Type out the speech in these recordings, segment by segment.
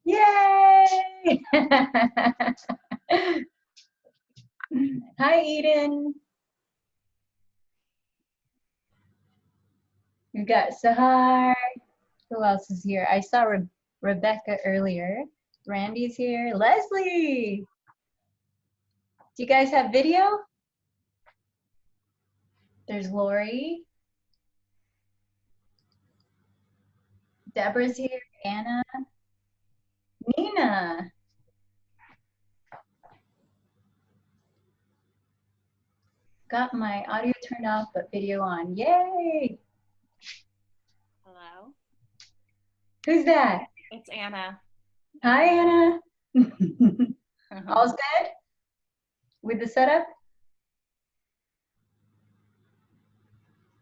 Yay! Hi, Eden. We've got Sahar. Who else is here? I saw Rebecca earlier. Randy's here. Leslie! Do you guys have video? There's Lori. Deborah's here. Anna. Nina. Got my audio turned off, but video on. Yay! Hello. Who's that? It's Anna. Hi, Anna. All's good with the setup?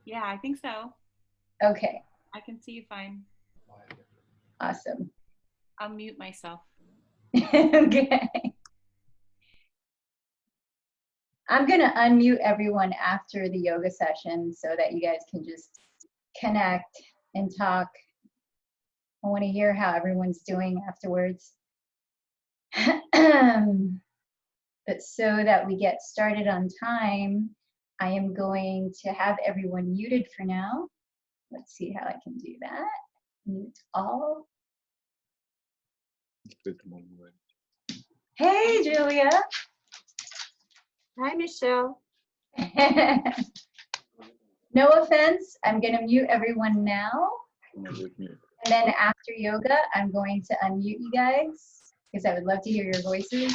Yeah, I think so. Okay. I can see you fine. Awesome. I'll mute myself. Okay. I'm going to unmute everyone after the yoga session so that you guys can just connect and talk. I want to hear how everyone's doing afterwards. But so that we get started on time, I am going to have everyone muted for now. Let's see how I can do that. Mute all. Hey, Julia. Hi, Michelle. No offense, I'm going to mute everyone now. And then after yoga, I'm going to unmute you guys because I would love to hear your voices.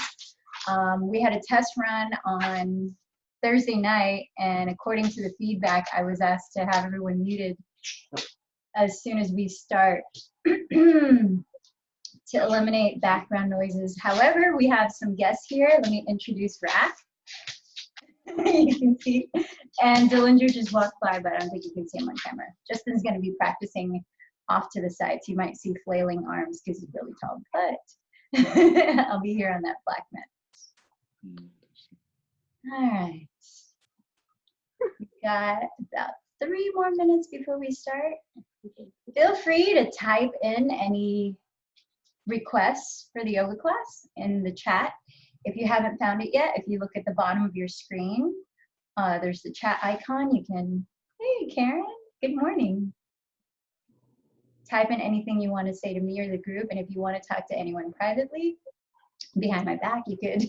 We had a test run on Thursday night, and according to the feedback, I was asked to have everyone muted as soon as we start to eliminate background noises. However, we have some guests here. Let me introduce Raph. You can see, and Dillinger just walked by, but I don't think you can see him on camera. Justin's going to be practicing off to the side, so you might see flailing arms because he's really tall, but I'll be here on that black mat. All right. We've got about 3 more minutes before we start. Feel free to type in any requests for the yoga class in the chat. If you haven't found it yet, if you look at the bottom of your screen, there's the chat icon. You can, hey, Karen, good morning. Type in anything you want to say to me or the group, and if you want to talk to anyone privately, behind my back, you could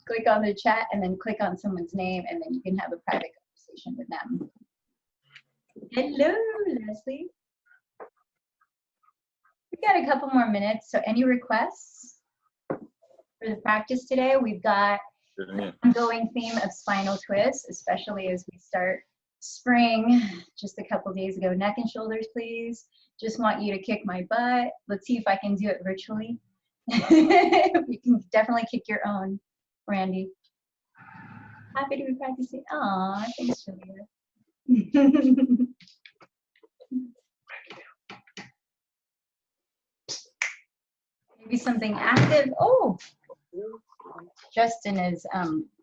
click on the chat and then click on someone's name, and then you can have a private conversation with them. Hello, Leslie. We've got a couple more minutes, so any requests for the practice today? We've got an ongoing theme of spinal twists, especially as we start spring just a couple days ago. Neck and shoulders, please. Just want you to kick my butt. Let's see if I can do it virtually. You can definitely kick your own, Randy. Happy to be practicing. Aw, thanks, Julia. Maybe something active. Oh, Justin is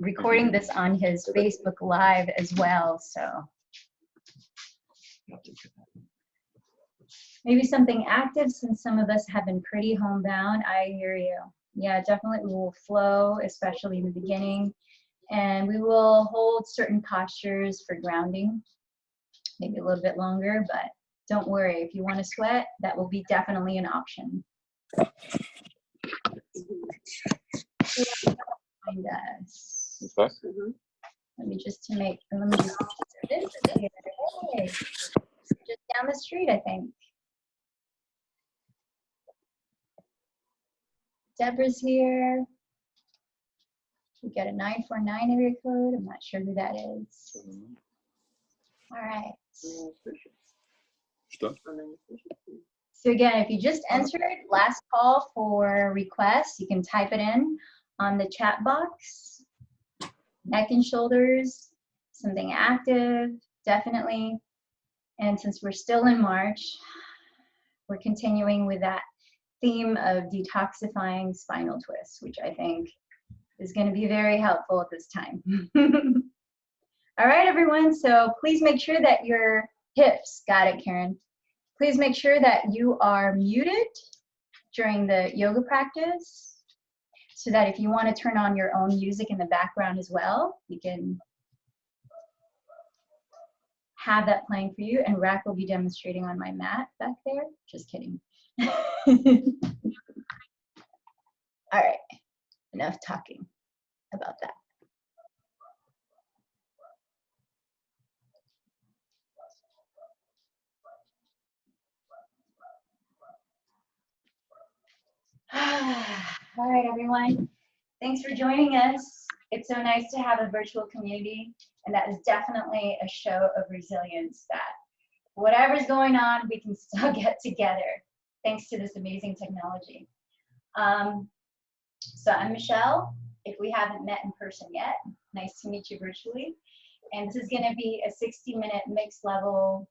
recording this on his Facebook Live as well, so maybe something active since some of us have been pretty homebound. I hear you. Yeah, definitely we will flow, especially in the beginning, and we will hold certain postures for grounding, maybe a little bit longer, but don't worry. If you want to sweat, that will be definitely an option. Find us. Let me just hey, just down the street, I think. Deborah's here. We got a 949 area code. I'm not sure who that is. All right. So again, if you just entered last call for requests, you can type it in on the chat box. Neck and shoulders, something active, definitely. And since we're still in March, we're continuing with that theme of detoxifying spinal twists, which I think is going to be very helpful at this time. All right, everyone. So please make sure that your hips, got it, Karen. Please make sure that you are muted during the yoga practice, so that if you want to turn on your own music in the background as well, you can have that playing for you, and Rack will be demonstrating on my mat back there. Just kidding. All right, enough talking about that. All right, everyone. Thanks for joining us. It's so nice to have a virtual community, and that is definitely a show of resilience that whatever's going on, we can still get together thanks to this amazing technology. So I'm Michelle. If we haven't met in person yet, nice to meet you virtually. And this is going to be a 60-minute mixed level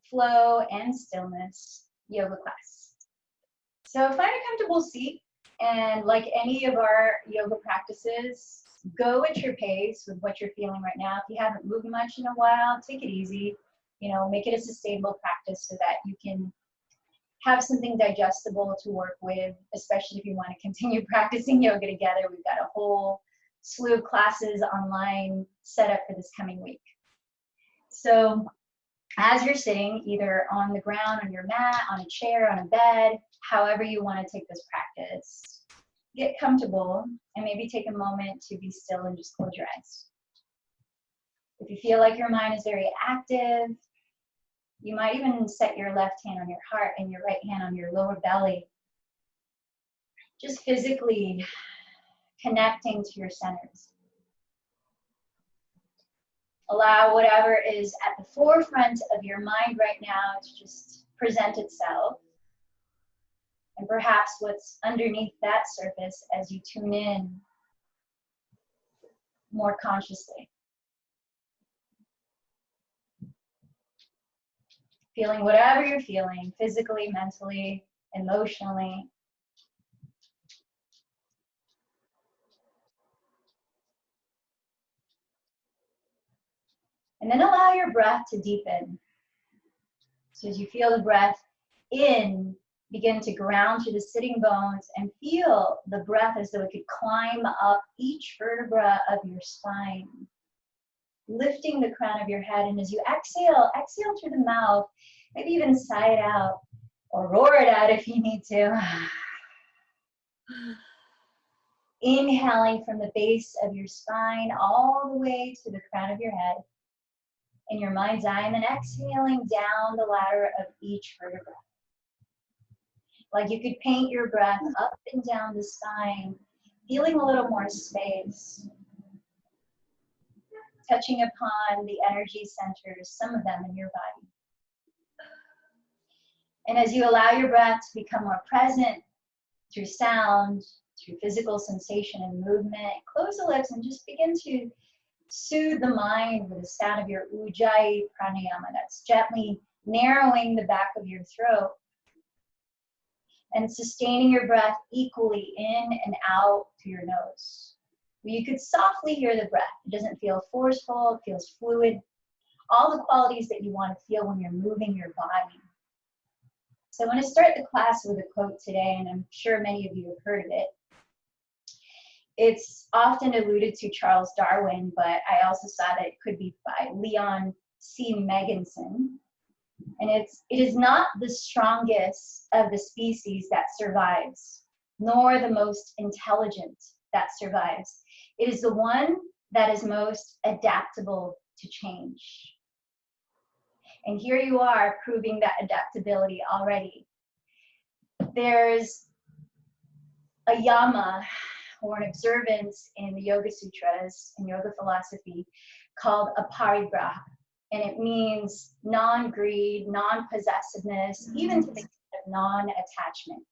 flow and stillness yoga class. So find a comfortable seat, and like any of our yoga practices, go at your pace with what you're feeling right now. If you haven't moved much in a while, take it easy. You know, make it a sustainable practice so that you can have something digestible to work with, especially if you want to continue practicing yoga together. We've got a whole slew of classes online set up for this coming week. So as you're sitting, either on the ground, on your mat, on a chair, on a bed, however you want to take this practice, get comfortable and maybe take a moment to be still and just close your eyes. If you feel like your mind is very active, you might even set your left hand on your heart and your right hand on your lower belly. Just physically connecting to your centers. Allow whatever is at the forefront of your mind right now to just present itself. And perhaps what's underneath that surface as you tune in more consciously. Feeling whatever you're feeling, physically, mentally, emotionally. And then allow your breath to deepen. So as you feel the breath in, begin to ground to the sitting bones and feel the breath as though it could climb up each vertebra of your spine, lifting the crown of your head. And as you exhale, exhale through the mouth, maybe even sigh it out or roar it out if you need to. Inhaling from the base of your spine all the way to the crown of your head in your mind's eye, and then exhaling down the ladder of each vertebra. Like you could paint your breath up and down the spine, feeling a little more space, touching upon the energy centers, some of them in your body. And as you allow your breath to become more present through sound, through physical sensation and movement, close the lips and just begin to soothe the mind with the sound of your Ujjayi pranayama. That's gently narrowing the back of your throat and sustaining your breath equally in and out through your nose. You could softly hear the breath. It doesn't feel forceful, it feels fluid. All the qualities that you want to feel when you're moving your body. So I'm going to start the class with a quote today, and I'm sure many of you have heard of it. It's often alluded to Charles Darwin, but I also saw that it could be by Leon C. Megginson. And it is not the strongest of the species that survives, nor the most intelligent that survives. It is the one that is most adaptable to change. And here you are proving that adaptability already. There's a yama, or an observance in the Yoga Sutras, in yoga philosophy, called aparigraha. And it means non-greed, non-possessiveness, even to the extent of non-attachment,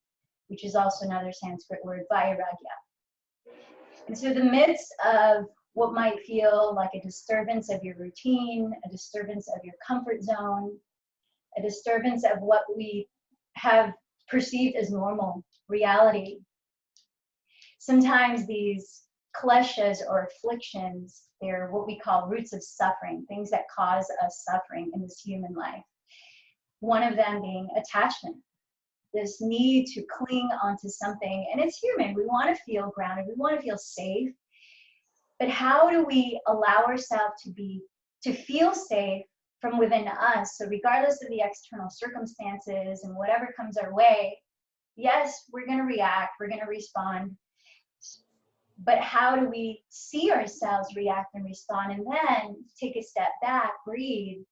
which is also another Sanskrit word, vairagya. And so the midst of what might feel like a disturbance of your routine, a disturbance of your comfort zone, a disturbance of what we have perceived as normal reality, sometimes these kleshas or afflictions, they're what we call roots of suffering, things that cause us suffering in this human life. One of them being attachment. this need to cling onto something. And it's human. We want to feel grounded. We want to feel safe. But how do we allow ourselves to feel safe from within us? So regardless of the external circumstances and whatever comes our way, yes, we're going to react, we're going to respond. But how do we see ourselves react and respond, and then take a step back, breathe,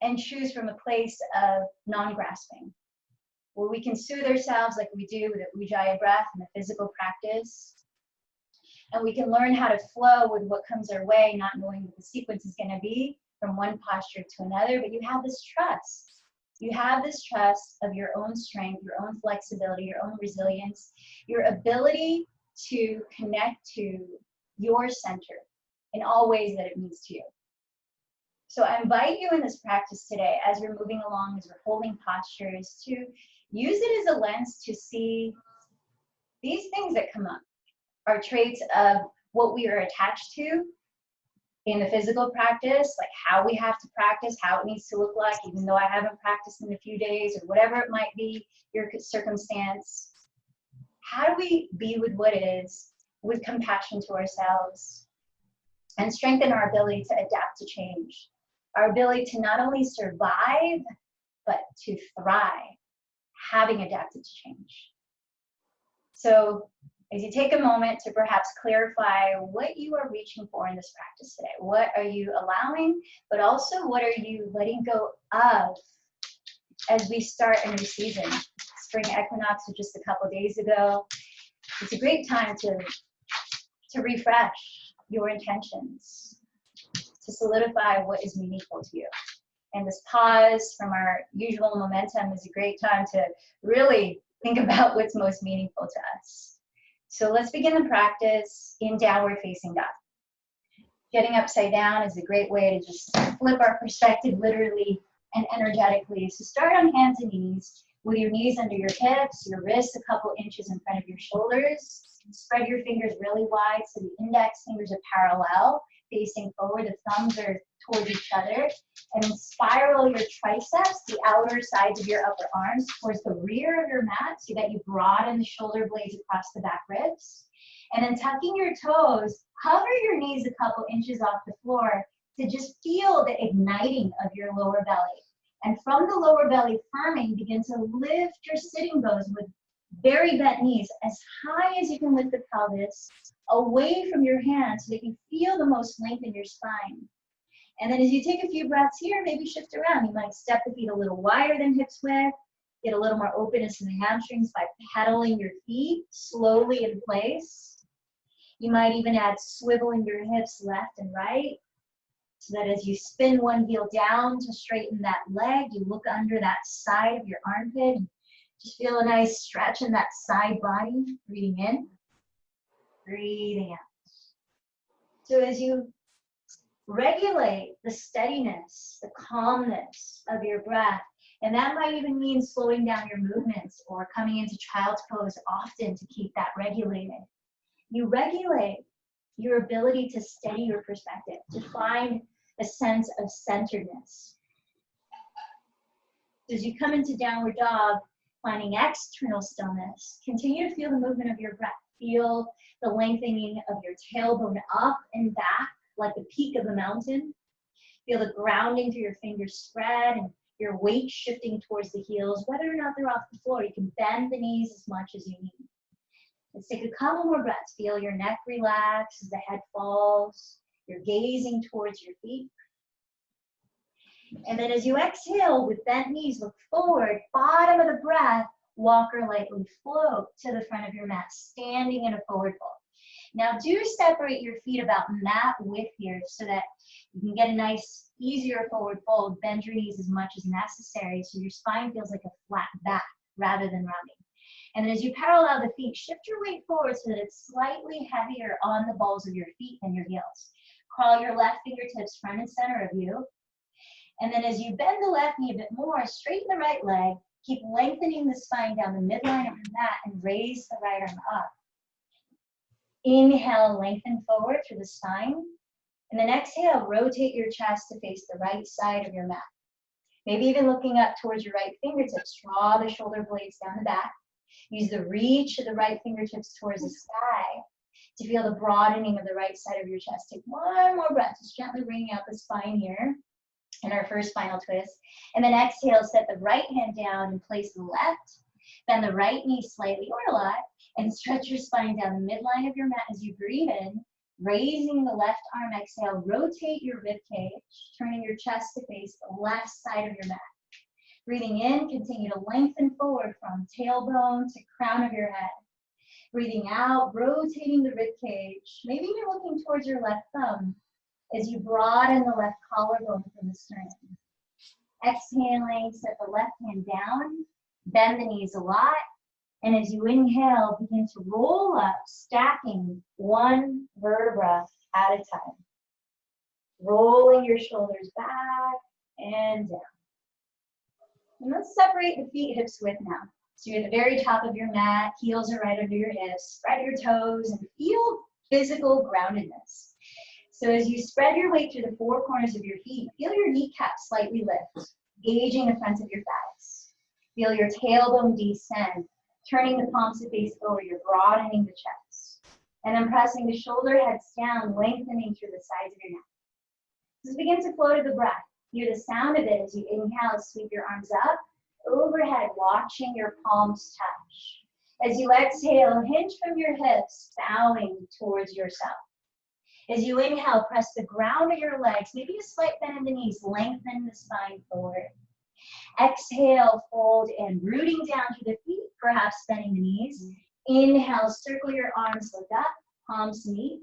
and choose from a place of non-grasping, where we can soothe ourselves like we do with the Ujjayi breath and the physical practice. And we can learn how to flow with what comes our way, not knowing what the sequence is going to be from one posture to another. But you have this trust. You have this trust of your own strength, your own flexibility, your own resilience, your ability to connect to your center in all ways that it means to you. So I invite you in this practice today, as we're moving along, as we're holding postures, to use it as a lens to see these things that come up are traits of what we are attached to in the physical practice, like how we have to practice, how it needs to look like, even though I haven't practiced in a few days, or whatever it might be, your circumstance. How do we be with what is, with compassion to ourselves, and strengthen our ability to adapt to change, our ability to not only survive, but to thrive, having adapted to change. So as you take a moment to perhaps clarify what you are reaching for in this practice today, what are you allowing, but also what are you letting go of as we start a new season. Spring equinox was just a couple days ago. It's a great time to refresh your intentions, to solidify what is meaningful to you. And this pause from our usual momentum is a great time to really think about what's most meaningful to us. So let's begin the practice in downward facing dog. Getting upside down is a great way to just flip our perspective literally and energetically. So start on hands and knees with your knees under your hips, your wrists a couple inches in front of your shoulders. Spread your fingers really wide so the index fingers are parallel, facing forward. The thumbs are towards each other. And then spiral your triceps, the outer sides of your upper arms, towards the rear of your mat so that you broaden the shoulder blades across the back ribs. And then tucking your toes, hover your knees a couple inches off the floor to just feel the igniting of your lower belly. And from the lower belly firming, begin to lift your sitting bones with very bent knees as high as you can lift the pelvis away from your hands so that you feel the most length in your spine. And then as you take a few breaths here, maybe shift around. You might step the feet a little wider than hips width, get a little more openness in the hamstrings by pedaling your feet slowly in place. You might even add swiveling your hips left and right so that as you spin one heel down to straighten that leg, you look under that side of your armpit. Just feel a nice stretch in that side body. Breathing in, breathing out. So as you regulate the steadiness, the calmness of your breath, and that might even mean slowing down your movements or coming into child's pose often to keep that regulated. You regulate your ability to steady your perspective, to find a sense of centeredness. As you come into downward dog, finding external stillness, continue to feel the movement of your breath. Feel the lengthening of your tailbone up and back like the peak of a mountain. Feel the grounding through your fingers spread and your weight shifting towards the heels. Whether or not they're off the floor, you can bend the knees as much as you need. Let's take a couple more breaths. Feel your neck relax as the head falls. You're gazing towards your feet. And then as you exhale with bent knees, look forward, bottom of the breath, walk or lightly float to the front of your mat, standing in a forward fold. Now do separate your feet about mat width here so that you can get a nice, easier forward fold. Bend your knees as much as necessary so your spine feels like a flat back rather than rounding. And then as you parallel the feet, shift your weight forward so that it's slightly heavier on the balls of your feet than your heels. Crawl your left fingertips front and center of you. And then as you bend the left knee a bit more, straighten the right leg. Keep lengthening the spine down the midline of your mat and raise the right arm up. Inhale, lengthen forward through the spine. And then exhale, rotate your chest to face the right side of your mat. Maybe even looking up towards your right fingertips. Draw the shoulder blades down the back. Use the reach of the right fingertips towards the sky to feel the broadening of the right side of your chest. Take one more breath, just gently bringing out the spine here in our first spinal twist. And then exhale, set the right hand down and place the left. Bend the right knee slightly or a lot and stretch your spine down the midline of your mat as you breathe in. Raising the left arm, exhale, rotate your rib cage, turning your chest to face the left side of your mat. Breathing in, continue to lengthen forward from tailbone to crown of your head. Breathing out, rotating the rib cage, maybe even looking towards your left thumb as you broaden the left collarbone from the sternum. Exhaling, set the left hand down, bend the knees a lot, and as you inhale, begin to roll up, stacking one vertebra at a time. Rolling your shoulders back and down. And let's separate the feet hips width now. So you're at the very top of your mat, heels are right under your hips, spread your toes and feel physical groundedness. So as you spread your weight through the four corners of your feet, feel your kneecaps slightly lift, gauging the front of your thighs. Feel your tailbone descend, turning the palms to face forward, you're broadening the chest. And then pressing the shoulder heads down, lengthening through the sides of your neck. Just begin to flow to the breath. Hear the sound of it as you inhale, sweep your arms up, overhead, watching your palms touch. As you exhale, hinge from your hips, bowing towards yourself. As you inhale, press the ground of your legs, maybe a slight bend in the knees, lengthen the spine forward. Exhale, fold in, rooting down through the feet, perhaps bending the knees. Inhale, circle your arms, look up, palms meet.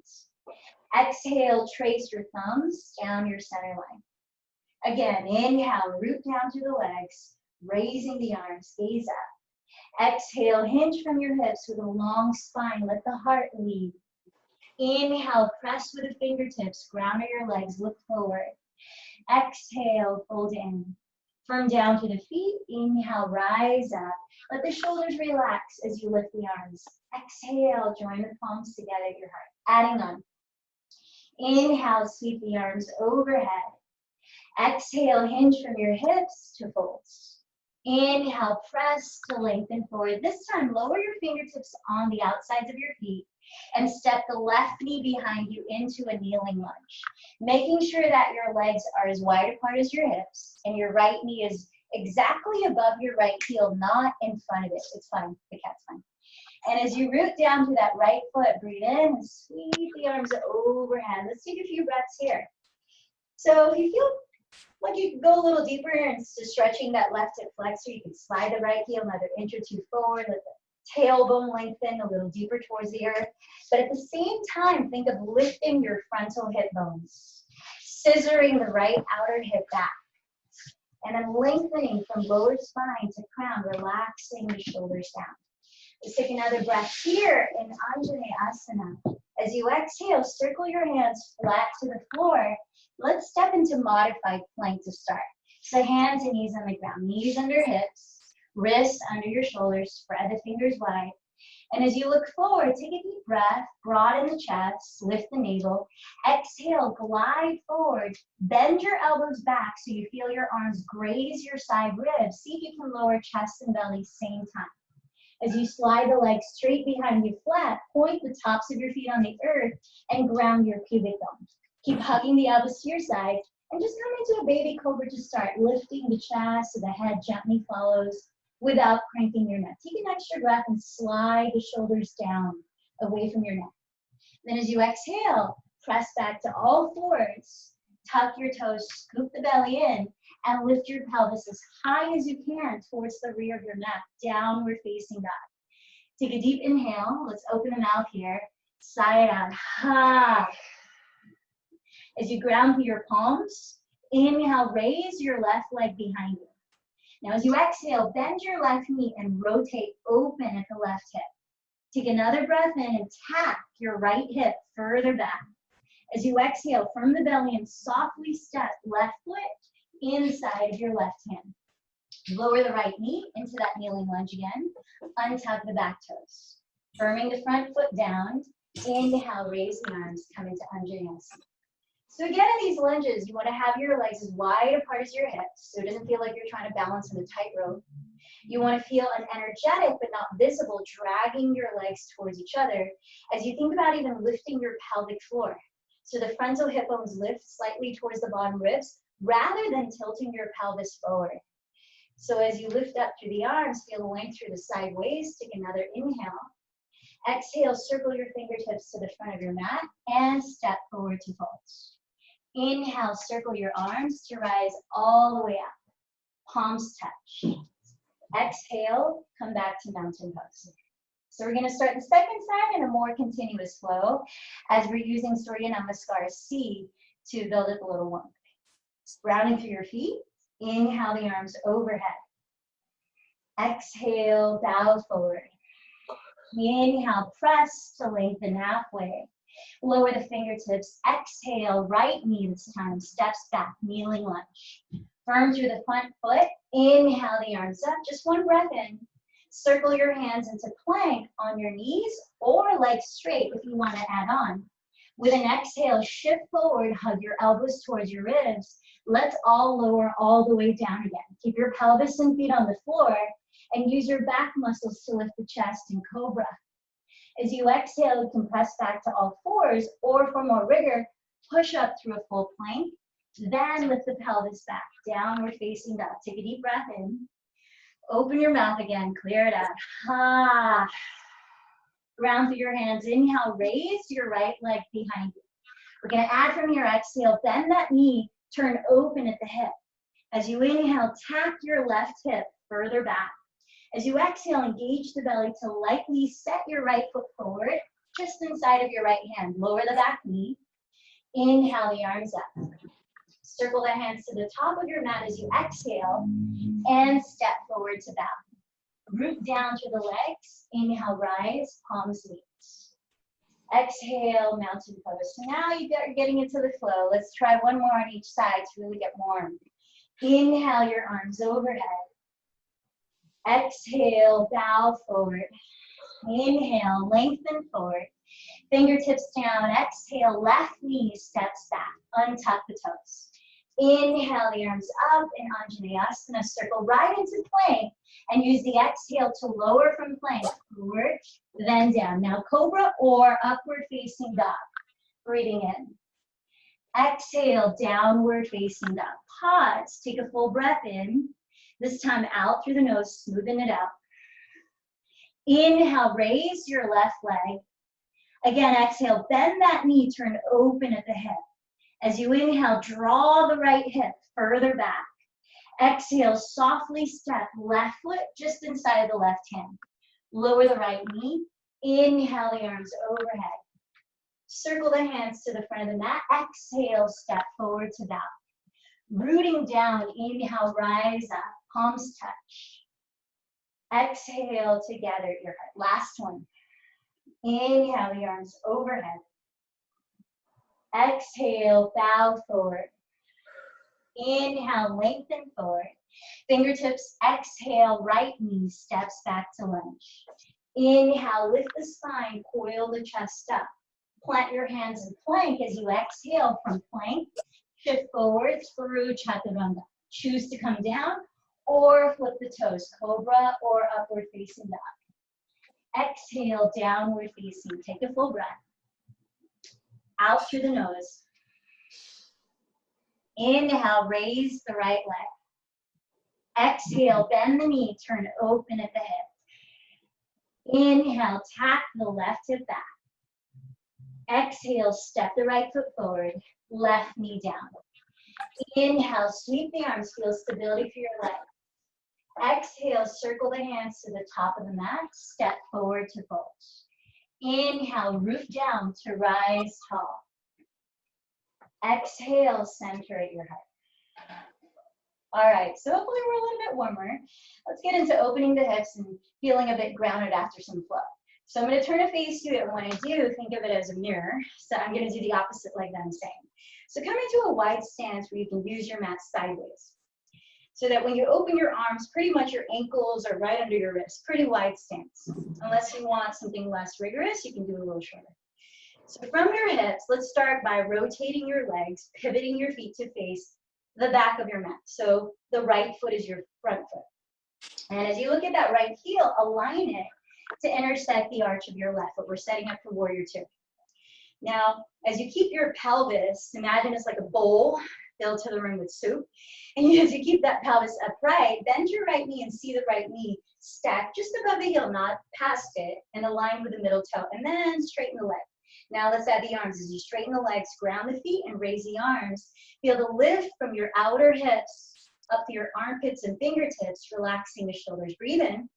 Exhale, trace your thumbs down your center line. Again, inhale, root down through the legs, raising the arms, gaze up. Exhale, hinge from your hips with a long spine, let the heart lead. Inhale, press with the fingertips, ground of your legs, look forward. Exhale, fold in. Firm down to the feet, inhale, rise up. Let the shoulders relax as you lift the arms. Exhale, join the palms together at your heart. Adding on. Inhale, sweep the arms overhead. Exhale, hinge from your hips to folds. Inhale, press to lengthen forward. This time, lower your fingertips on the outsides of your feet and step the left knee behind you into a kneeling lunge. Making sure that your legs are as wide apart as your hips and your right knee is exactly above your right heel, not in front of it. It's fine, the cat's fine. And as you root down to that right foot, breathe in and sweep the arms overhead. Let's take a few breaths here. So if you feel like you can go a little deeper into stretching that left hip flexor, you can slide the right heel another inch or two forward, let the tailbone lengthen a little deeper towards the earth. But at the same time, think of lifting your frontal hip bones, scissoring the right outer hip back, and then lengthening from lower spine to crown, relaxing the shoulders down. Let's take another breath here in Anjaneyasana. As you exhale, circle your hands flat to the floor. Let's step into modified plank to start. So hands and knees on the ground, knees under hips, wrists under your shoulders, spread the fingers wide. And as you look forward, take a deep breath, broaden the chest, lift the navel. Exhale, glide forward, bend your elbows back so you feel your arms graze your side ribs. See if you can lower chest and belly same time. As you slide the legs straight behind you flat, point the tops of your feet on the earth and ground your pubic bone. Keep hugging the elbows to your side and just come into a baby cobra to start, lifting the chest so the head gently follows without cranking your neck. Take an extra breath and slide the shoulders down away from your neck. Then as you exhale, press back to all fours, tuck your toes, scoop the belly in, and lift your pelvis as high as you can towards the rear of your mat, downward facing dog. Take a deep inhale. Let's open the mouth here. Sigh it out. Ha. As you ground through your palms, inhale, raise your left leg behind you. Now as you exhale, bend your left knee and rotate open at the left hip. Take another breath in and tap your right hip further back. As you exhale from the belly and softly step left foot inside of your left hand. Lower the right knee into that kneeling lunge again. Untuck the back toes. Firming the front foot down. Inhale, raise the arms, come into Anjaneyasana. So again, in these lunges, you want to have your legs as wide apart as your hips, so it doesn't feel like you're trying to balance on a tightrope. You want to feel an energetic but not visible dragging your legs towards each other as you think about even lifting your pelvic floor. So the frontal hip bones lift slightly towards the bottom ribs rather than tilting your pelvis forward. So as you lift up through the arms, feel length through the sideways. Take another inhale. Exhale, circle your fingertips to the front of your mat and step forward to fold. Inhale, circle your arms to rise all the way up. Palms touch. Exhale, come back to mountain pose. So we're going to start the second side in a more continuous flow as we're using Surya Namaskar C to build up a little warmth. Rounding through your feet. Inhale the arms overhead. Exhale, bow forward. Inhale, press to lengthen halfway. Lower the fingertips. Exhale, right knee this time steps back, kneeling lunge. Firm through the front foot. Inhale the arms up. Just one breath in. Circle your hands into plank on your knees or legs straight if you want to add on. With an exhale, shift forward, hug your elbows towards your ribs. Let's all lower all the way down again. Keep your pelvis and feet on the floor and use your back muscles to lift the chest in cobra. As you exhale, you can press back to all fours, or for more rigor, push up through a full plank. Then lift the pelvis back, downward facing dog. Take a deep breath in. Open your mouth again, clear it out. Ha. Ground through your hands. Inhale, raise your right leg behind you. We're going to add from your exhale, bend that knee, turn open at the hip. As you inhale, tap your left hip further back. As you exhale, engage the belly to lightly set your right foot forward, just inside of your right hand. Lower the back knee. Inhale the arms up. Circle the hands to the top of your mat as you exhale and step forward to bow. Root down through the legs. Inhale, rise, palms meet. Exhale, mountain pose. So now you're getting into the flow. Let's try one more on each side to really get warm. Inhale your arms overhead. Exhale, bow forward. Inhale, lengthen forward. Fingertips down. Exhale, left knee steps back. Untuck the toes. Inhale the arms up in Anjaneyasana. Circle right into plank and use the exhale to lower from plank. Forward, then down. Now cobra or upward facing dog. Breathing in. Exhale, downward facing dog. Pause. Take a full breath in. This time out through the nose, smoothing it out. Inhale, raise your left leg. Again, exhale, bend that knee, turn open at the hip. As you inhale, draw the right hip further back. Exhale, softly step left foot just inside of the left hand. Lower the right knee. Inhale the arms overhead. Circle the hands to the front of the mat. Exhale, step forward to bow. Rooting down, inhale, rise up. Palms touch. Exhale, together at your heart. Last one. Inhale the arms overhead. Exhale, bow forward. Inhale, lengthen forward. Fingertips, exhale, right knee steps back to lunge. Inhale, lift the spine, coil the chest up. Plant your hands in plank as you exhale from plank. Shift forward through chaturanga. Choose to come down or flip the toes, cobra or upward facing dog. Exhale, downward facing. Take a full breath. Out through the nose. Inhale, raise the right leg. Exhale, bend the knee, turn open at the hip. Inhale, tap the left hip back. Exhale, step the right foot forward, left knee down. Inhale, sweep the arms, feel stability for your legs. Exhale, circle the hands to the top of the mat, step forward to fold. Inhale, root down to rise tall. Exhale, center at your heart. All right, so hopefully we're a little bit warmer. Let's get into opening the hips and feeling a bit grounded after some flow. So I'm going to turn a face to it, and when I do, think of it as a mirror. So I'm going to do the opposite leg that I'm saying. So come into a wide stance where you can use your mat sideways. So that when you open your arms, pretty much your ankles are right under your wrists. Pretty wide stance. Unless you want something less rigorous, you can do a little shorter. So from your hips, let's start by rotating your legs, pivoting your feet to face the back of your mat. So the right foot is your front foot. And as you look at that right heel, align it to intersect the arch of your left foot. We're setting up for warrior two. Now, as you keep your pelvis, imagine it's like a bowl filled to the rim with soup. And as you keep that pelvis upright, bend your right knee and see the right knee stack just above the heel, not past it, and align with the middle toe. And then straighten the leg. Now let's add the arms. As you straighten the legs, ground the feet and raise the arms. Feel the lift from your outer hips up to your armpits and fingertips, relaxing the shoulders. Breathe in.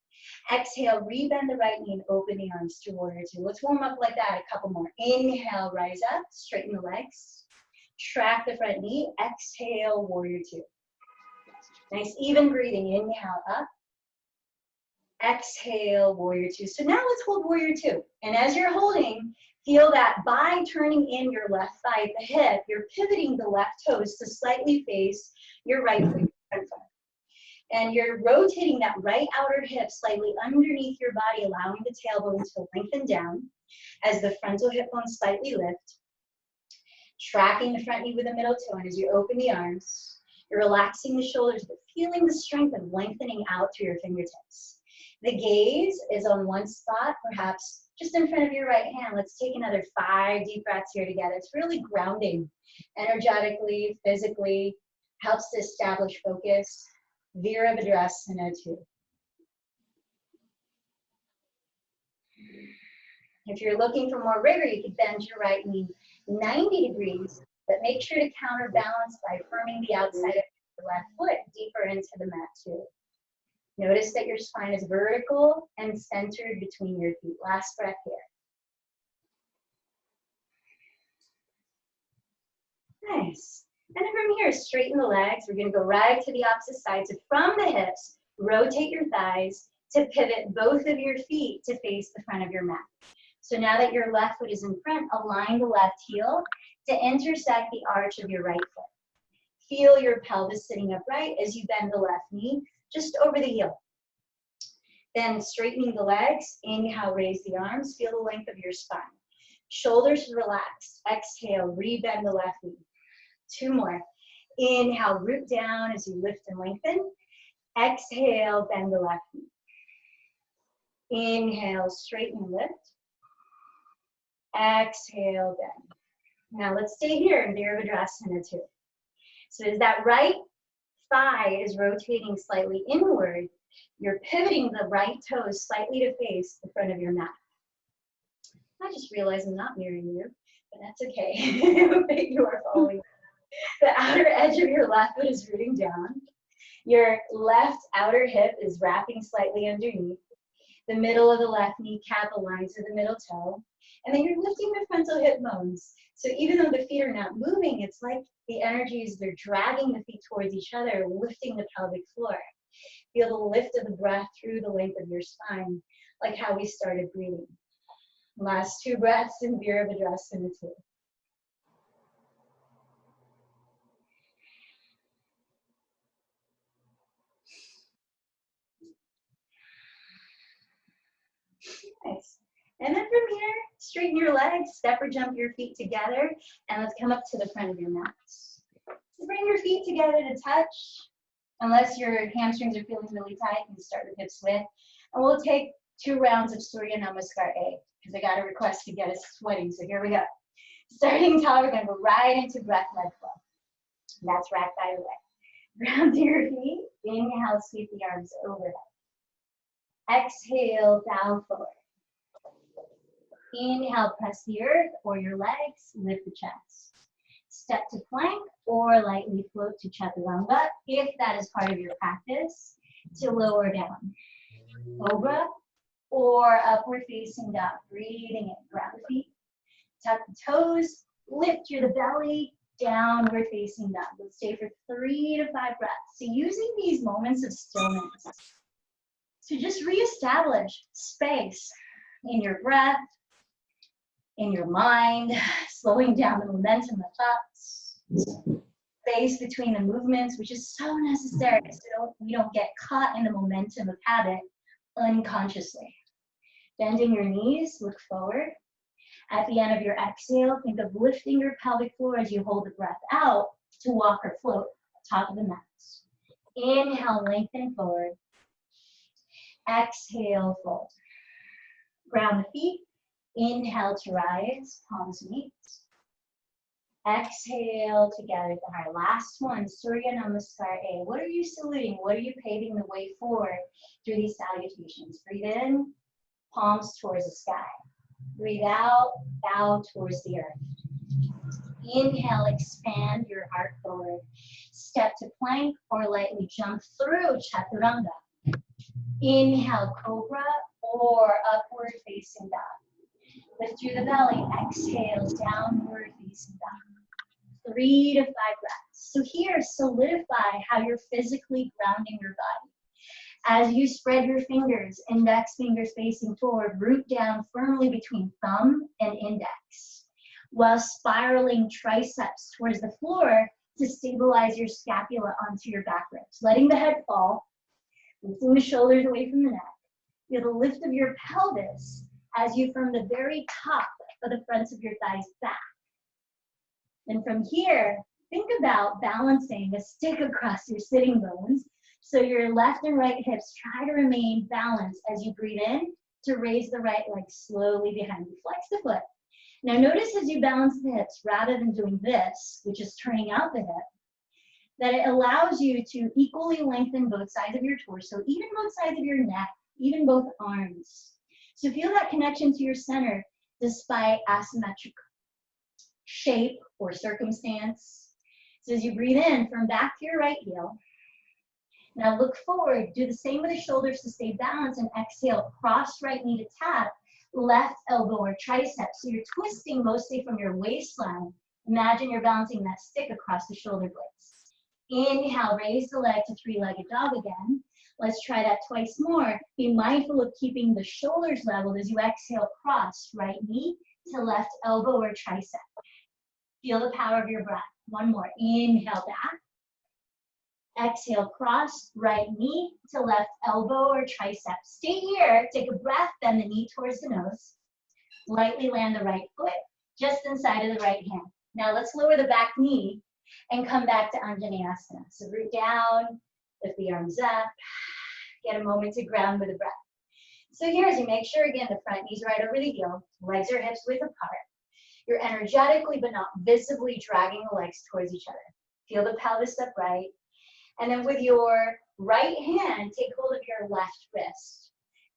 Exhale, rebend the right knee and open the arms to warrior two. Let's warm up like that, a couple more. Inhale, rise up, straighten the legs. Track the front knee, exhale, warrior two. Nice even breathing, inhale up. Exhale, warrior two. So now let's hold warrior two. And as you're holding, feel that by turning in your left thigh at the hip, you're pivoting the left toes to slightly face your right foot. And you're rotating that right outer hip slightly underneath your body, allowing the tailbone to lengthen down as the frontal hip bone slightly lift. Tracking the front knee with the middle toe. And as you open the arms, you're relaxing the shoulders, but feeling the strength of lengthening out through your fingertips. The gaze is on one spot, perhaps just in front of your right hand. Let's take another 5 deep breaths here together. It's really grounding energetically, physically, helps to establish focus. Virabhadrasana 2. If you're looking for more rigor, you could bend your right knee 90 degrees, but make sure to counterbalance by firming the outside of your left foot deeper into the mat too. Notice that your spine is vertical and centered between your feet. Last breath here. Nice. And then from here, straighten the legs. We're going to go right to the opposite side. So from the hips, rotate your thighs to pivot both of your feet to face the front of your mat. So now that your left foot is in front, align the left heel to intersect the arch of your right foot. Feel your pelvis sitting upright as you bend the left knee just over the heel. Then straightening the legs, inhale, raise the arms, feel the length of your spine. Shoulders relaxed. Exhale, rebend the left knee. 2 more. Inhale, root down as you lift and lengthen. Exhale, bend the left knee. Inhale, straighten and lift. Exhale, bend. Now let's stay here in Virabhadrasana 2. So as that right thigh is rotating slightly inward, you're pivoting the right toes slightly to face the front of your mat. I just realized I'm not mirroring you, but that's okay. I hope that you are following. The outer edge of your left foot is rooting down. Your left outer hip is wrapping slightly underneath. The middle of the left kneecap aligns to the middle toe. And then you're lifting the frontal hip bones. So even though the feet are not moving, it's like the energies, they're dragging the feet towards each other, lifting the pelvic floor. Feel the lift of the breath through the length of your spine, like how we started breathing. Last 2 breaths in Virabhadrasana 2. Nice. And then from here, straighten your legs, step or jump your feet together, and let's come up to the front of your mats. So bring your feet together to touch. Unless your hamstrings are feeling really tight, you can start with hips width. And we'll take 2 rounds of Surya Namaskar A, because I got a request to get us sweating, so here we go. Starting tall, we're gonna go right into breath-led flow. That's rack by the leg. Ground to your feet, inhale, sweep the arms overhead. Exhale, bow forward. Inhale, press the earth or your legs, lift the chest. Step to plank or lightly float to chaturanga, if that is part of your practice, to lower down. Cobra or upward facing dog, breathing in, ground the feet, tuck the toes, lift your belly, downward facing dog. Let's stay for 3 to 5 breaths. So using these moments of stillness to just reestablish space in your breath, in your mind, slowing down the momentum of thoughts, space between the movements, which is so necessary so we don't get caught in the momentum of habit unconsciously. Bending your knees, look forward. At the end of your exhale, think of lifting your pelvic floor as you hold the breath out to walk or float top of the mat. Inhale, lengthen forward. Exhale, fold. Ground the feet. Inhale to rise, palms meet. Exhale to gather the heart. Last one, Surya Namaskar A. What are you saluting? What are you paving the way for through these salutations? Breathe in, palms towards the sky. Breathe out, bow towards the earth. Inhale, expand your heart forward. Step to plank or lightly jump through Chaturanga. Inhale, cobra or upward facing dog. Lift through the belly, exhale, downward facing dog. 3 to 5 breaths. So here, solidify how you're physically grounding your body. As you spread your fingers, index fingers facing forward, root down firmly between thumb and index, while spiraling triceps towards the floor to stabilize your scapula onto your back ribs. Letting the head fall, lifting the shoulders away from the neck. Feel the lift of your pelvis as you from the very top of the fronts of your thighs back. And from here, think about balancing a stick across your sitting bones. So your left and right hips try to remain balanced as you breathe in to raise the right leg slowly behind you. Flex the foot. Now notice as you balance the hips, rather than doing this, which is turning out the hip, that it allows you to equally lengthen both sides of your torso, even both sides of your neck, even both arms. So feel that connection to your center despite asymmetric shape or circumstance. So as you breathe in, from back to your right heel. Now look forward, do the same with the shoulders to stay balanced, and exhale, cross right knee to tap, left elbow or tricep. So you're twisting mostly from your waistline. Imagine you're balancing that stick across the shoulder blades. Inhale, raise the leg to 3-legged dog again. Let's try that twice more. Be mindful of keeping the shoulders leveled as you exhale, cross right knee to left elbow or tricep. Feel the power of your breath. One more. Inhale back. Exhale, cross right knee to left elbow or tricep. Stay here. Take a breath, bend the knee towards the nose. Lightly land the right foot just inside of the right hand. Now let's lower the back knee and come back to Anjaneyasana. So root down, lift the arms up, get a moment to ground with a breath. So here, as you make sure, again, the front knee's right over the heel, legs or hips width apart. You're energetically but not visibly dragging the legs towards each other. Feel the pelvis upright. And then with your right hand, take hold of your left wrist.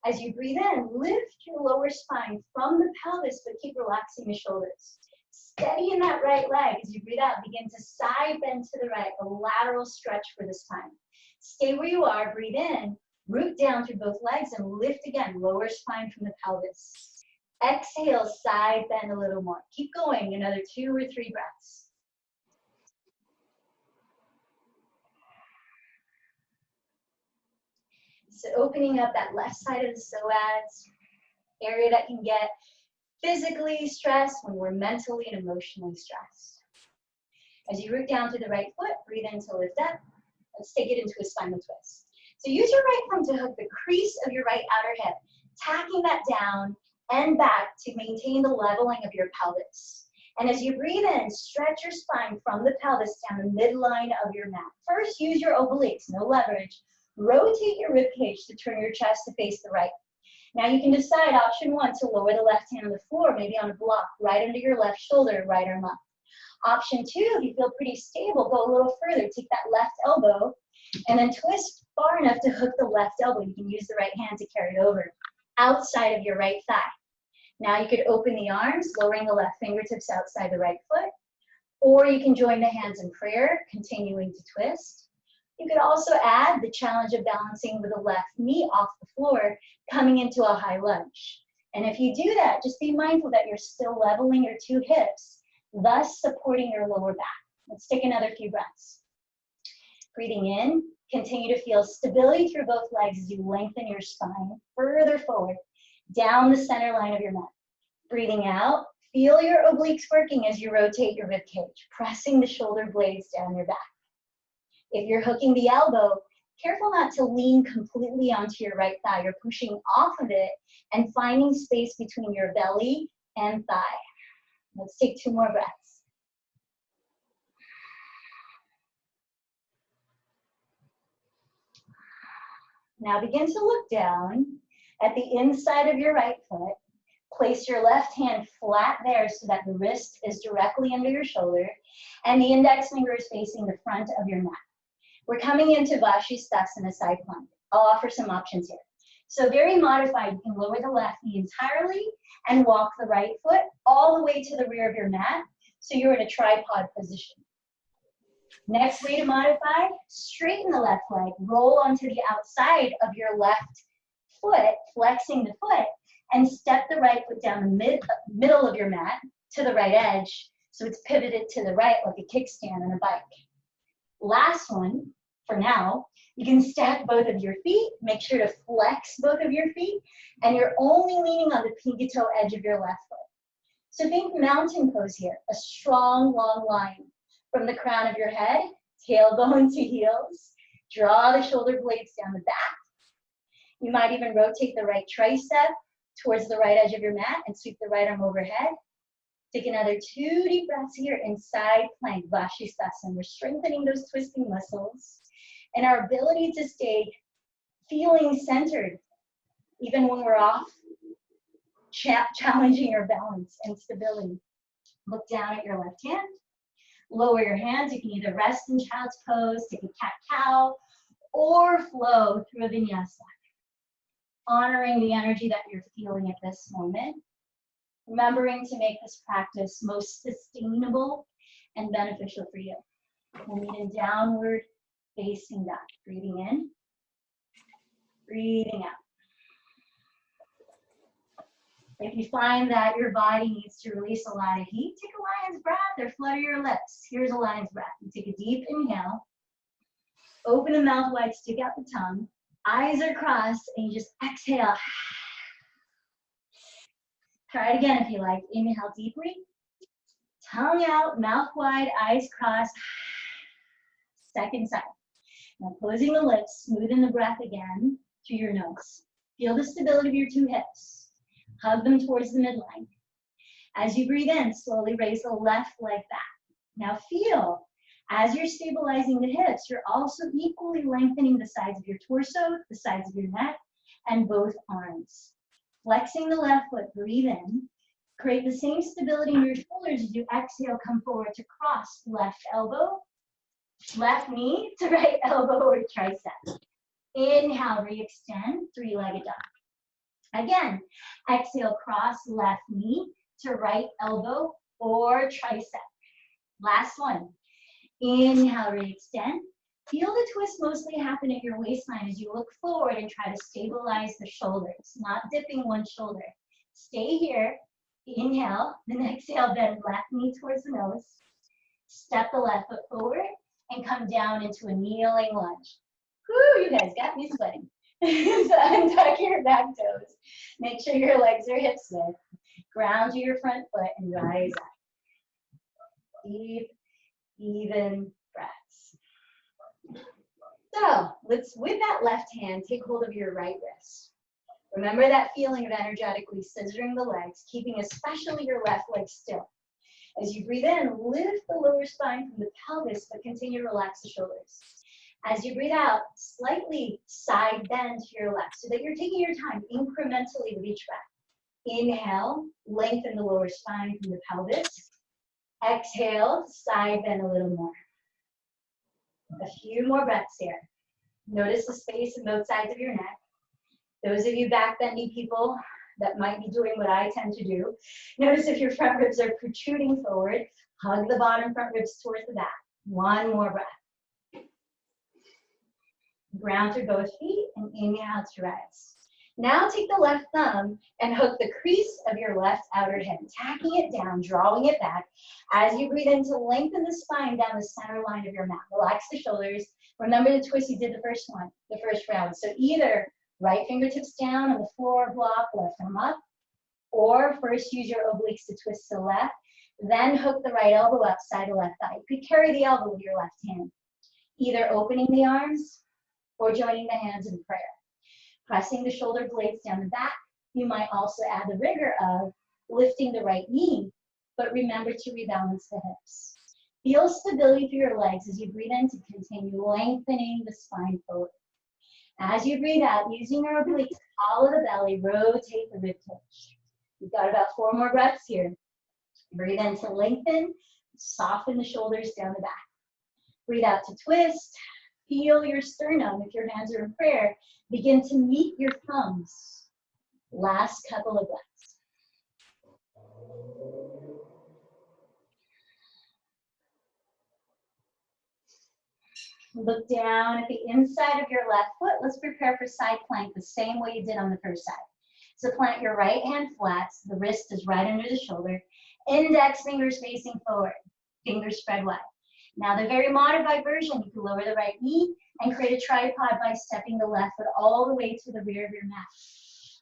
As you breathe in, lift your lower spine from the pelvis, but keep relaxing the shoulders. Steady in that right leg. As you breathe out, begin to side bend to the right, a lateral stretch for the spine. Stay where you are, breathe in, root down through both legs, and lift again, lower spine from the pelvis. Exhale, side bend a little more. Keep going, another 2 or 3 breaths. So opening up that left side of the psoas, area that can get physically stressed when we're mentally and emotionally stressed. As you root down to the right foot, breathe in to lift up. Let's take it into a spinal twist. So use your right thumb to hook the crease of your right outer hip, tacking that down and back to maintain the leveling of your pelvis. And as you breathe in, stretch your spine from the pelvis down the midline of your mat. First, use your obliques, no leverage. Rotate your ribcage to turn your chest to face the right. Now you can decide, option 1, to lower the left hand on the floor, maybe on a block, right under your left shoulder, right arm up. Option 2, if you feel pretty stable, go a little further. Take that left elbow and then twist far enough to hook the left elbow. You can use the right hand to carry it over, outside of your right thigh. Now you could open the arms, lowering the left fingertips outside the right foot, or you can join the hands in prayer, continuing to twist. You could also add the challenge of balancing with the left knee off the floor, coming into a high lunge. And if you do that, just be mindful that you're still leveling your 2 hips, thus supporting your lower back. Let's take another few breaths. Breathing in, continue to feel stability through both legs as you lengthen your spine further forward, down the center line of your mat. Breathing out, feel your obliques working as you rotate your ribcage, pressing the shoulder blades down your back. If you're hooking the elbow, careful not to lean completely onto your right thigh. You're pushing off of it and finding space between your belly and thigh. Let's take 2 more breaths. Now begin to look down at the inside of your right foot. Place your left hand flat there so that the wrist is directly under your shoulder and the index finger is facing the front of your mat. We're coming into Vashisthasana side plank. I'll offer some options here. So very modified, you can lower the left knee entirely and walk the right foot all the way to the rear of your mat so you're in a tripod position. Next way to modify, straighten the left leg, roll onto the outside of your left foot, flexing the foot, and step the right foot down the middle of your mat to the right edge so it's pivoted to the right like a kickstand on a bike. Last one, for now, you can stack both of your feet, make sure to flex both of your feet, and you're only leaning on the pinky toe edge of your left foot. So think mountain pose here, a strong, long line from the crown of your head, tailbone to heels. Draw the shoulder blades down the back. You might even rotate the right tricep towards the right edge of your mat and sweep the right arm overhead. Take another 2 deep breaths here in side plank, Vashisthasana. We're strengthening those twisting muscles and our ability to stay feeling centered even when we're off, challenging your balance and stability. Look down at your left hand. Lower your hands. You can either rest in child's pose, take a cat-cow, or flow through a vinyasa. Honoring the energy that you're feeling at this moment. Remembering to make this practice most sustainable and beneficial for you. We'll meet in downward facing dog. Breathing in, breathing out. If you find that your body needs to release a lot of heat, take a lion's breath or flutter your lips. Here's a lion's breath. You take a deep inhale, open the mouth wide, stick out the tongue, eyes are crossed, and you just exhale. Try it again if you like. Inhale deeply, tongue out, mouth wide, eyes crossed. Second time. Now closing the lips, smoothen the breath again through your nose. Feel the stability of your 2 hips. Hug them towards the midline. As you breathe in, slowly raise the left leg back. Now feel, as you're stabilizing the hips, you're also equally lengthening the sides of your torso, the sides of your neck, and both arms. Flexing the left foot, breathe in. Create the same stability in your shoulders as you exhale, come forward to cross left elbow, left knee to right elbow or tricep. Inhale, re-extend, 3-legged dog. Again, exhale, cross left knee to right elbow or tricep. Last one. Inhale, re-extend. Feel the twist mostly happen at your waistline as you look forward and try to stabilize the shoulders, not dipping one shoulder. Stay here. Inhale, then exhale, bend left knee towards the nose. Step the left foot forward and come down into a kneeling lunge. Woo, you guys got me sweating. So untuck your back toes. Make sure your legs are hip width. Ground to your front foot and rise up. Deep, even breaths. So let's, with that left hand, take hold of your right wrist. Remember that feeling of energetically scissoring the legs, keeping especially your left leg still. As you breathe in, lift the lower spine from the pelvis, but continue to relax the shoulders. As you breathe out, slightly side bend to your left so that you're taking your time incrementally with each breath. Inhale, lengthen the lower spine from the pelvis. Exhale, side bend a little more. A few more breaths here. Notice the space in both sides of your neck. Those of you back bending people that might be doing what I tend to do, notice if your front ribs are protruding forward, hug the bottom front ribs towards the back. One more breath. Ground through both feet and inhale to rise. Now take the left thumb and hook the crease of your left outer hip, tacking it down, drawing it back. As you breathe in to lengthen the spine down the center line of your mat. Relax the shoulders. Remember the twist you did the first round. So either right fingertips down on the floor block, left arm up, or first use your obliques to twist to the left, then hook the right elbow up, side to left thigh. You could carry the elbow with your left hand, either opening the arms or joining the hands in prayer. Pressing the shoulder blades down the back, you might also add the rigor of lifting the right knee, but remember to rebalance the hips. Feel stability through your legs as you breathe in to continue lengthening the spine forward. As you breathe out, using your obliques, follow the belly, rotate the rib cage. We've got about 4 more breaths here. Breathe in to lengthen, soften the shoulders down the back. Breathe out to twist. Feel your sternum, if your hands are in prayer, begin to meet your thumbs. Last couple of breaths. Look down at the inside of your left foot. Let's prepare for side plank the same way you did on the first side. So plant your right hand flat. The wrist is right under the shoulder. Index fingers facing forward. Fingers spread wide. Now the very modified version, you can lower the right knee and create a tripod by stepping the left foot all the way to the rear of your mat.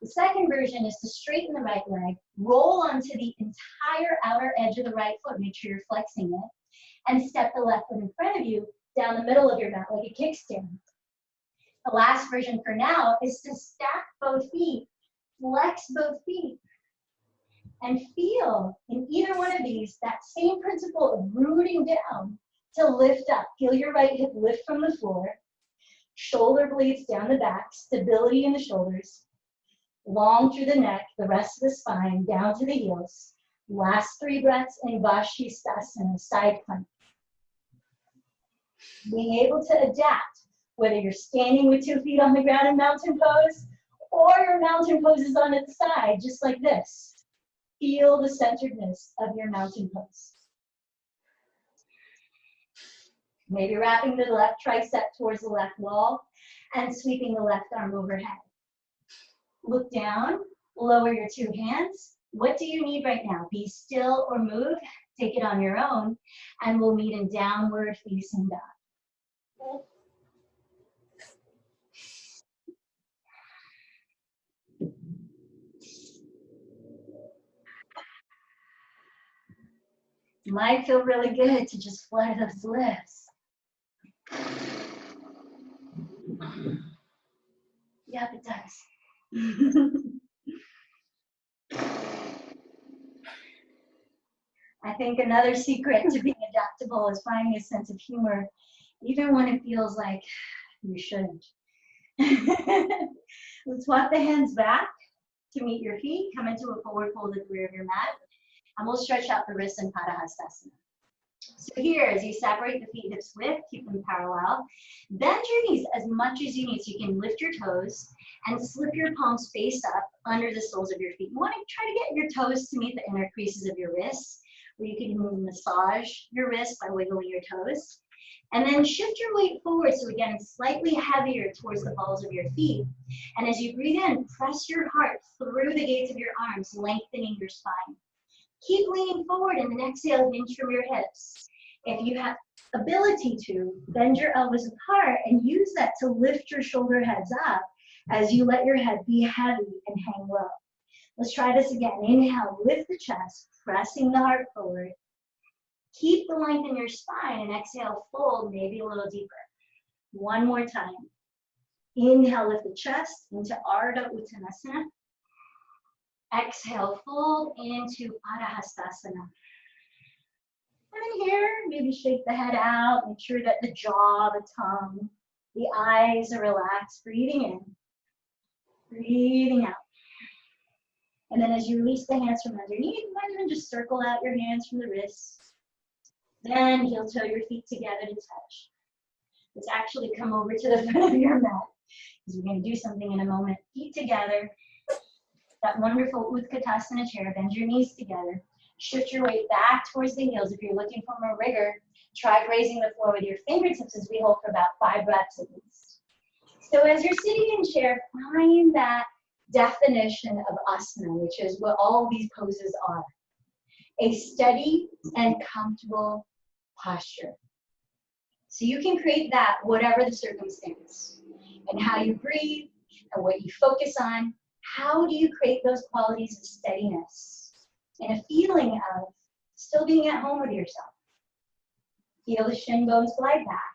The second version is to straighten the right leg, roll onto the entire outer edge of the right foot, make sure you're flexing it, and step the left foot in front of you down the middle of your mat like a kickstand. The last version for now is to stack both feet, flex both feet, and feel in either one of these that same principle of rooting down to lift up. Feel your right hip lift from the floor, shoulder blades down the back, stability in the shoulders, long through the neck, the rest of the spine, down to the heels. Last 3 breaths in Vashisthasana, side plank. Being able to adapt, whether you're standing with 2 feet on the ground in mountain pose, or your mountain pose is on its side, just like this. Feel the centeredness of your mountain pose. Maybe wrapping the left tricep towards the left wall and sweeping the left arm overhead. Look down, lower your 2 hands. What do you need right now? Be still or move, take it on your own, and we'll meet in downward facing dog. Might feel really good to just flutter those lips. Yep, it does. I think another secret to being adaptable is finding a sense of humor, even when it feels like you shouldn't. Let's walk the hands back to meet your feet. Come into a forward fold at the rear of your mat. And we'll stretch out the wrists in Padahastasana. So here, as you separate the feet hips width, keep them parallel. Bend your knees as much as you need so you can lift your toes and slip your palms face up under the soles of your feet. You want to try to get your toes to meet the inner creases of your wrists, where you can even massage your wrists by wiggling your toes. And then shift your weight forward, so again, slightly heavier towards the balls of your feet. And as you breathe in, press your heart through the gates of your arms, lengthening your spine. Keep leaning forward, and then exhale, hinge from your hips. If you have ability to, bend your elbows apart and use that to lift your shoulder heads up as you let your head be heavy and hang low. Let's try this again. Inhale, lift the chest, pressing the heart forward. Keep the length in your spine, and exhale, fold, maybe a little deeper. One more time. Inhale, lift the chest into Ardha Uttanasana. Exhale, fold into Padahastasana. And then here, maybe shake the head out, make sure that the jaw, the tongue, the eyes are relaxed. Breathing in, breathing out. And then as you release the hands from underneath, you might even just circle out your hands from the wrists. Then heel toe your feet together to touch. Let's actually come over to the front of your mat, because we're going to do something in a moment. Feet together. That wonderful Utkatasana chair. Bend your knees together. Shift your weight back towards the heels. If you're looking for more rigor, try grazing the floor with your fingertips as we hold for about 5 breaths at least. So as you're sitting in chair, find that definition of asana, which is what all these poses are. A steady and comfortable posture. So you can create that whatever the circumstance. And how you breathe and what you focus on. How do you create those qualities of steadiness and a feeling of still being at home with yourself? Feel the shin bones glide back.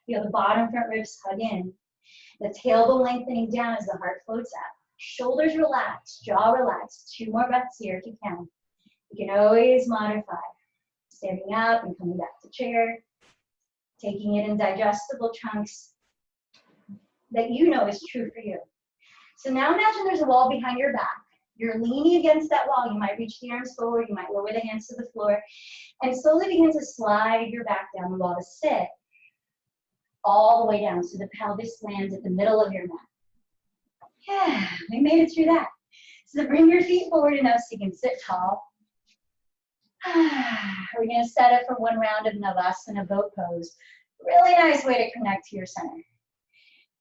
Feel the bottom front ribs hug in. The tailbone lengthening down as the heart floats up. Shoulders relaxed, jaw relaxed. 2 more breaths here if you can. You can always modify. Standing up and coming back to chair. Taking it in digestible chunks that you know is true for you. So now imagine there's a wall behind your back. You're leaning against that wall. You might reach the arms forward. You might lower the hands to the floor. And slowly begin to slide your back down the wall to sit all the way down so the pelvis lands at the middle of your mat. Yeah, we made it through that. So bring your feet forward enough so you can sit tall. We're going to set up for 1 round of Navasana boat pose. Really nice way to connect to your center.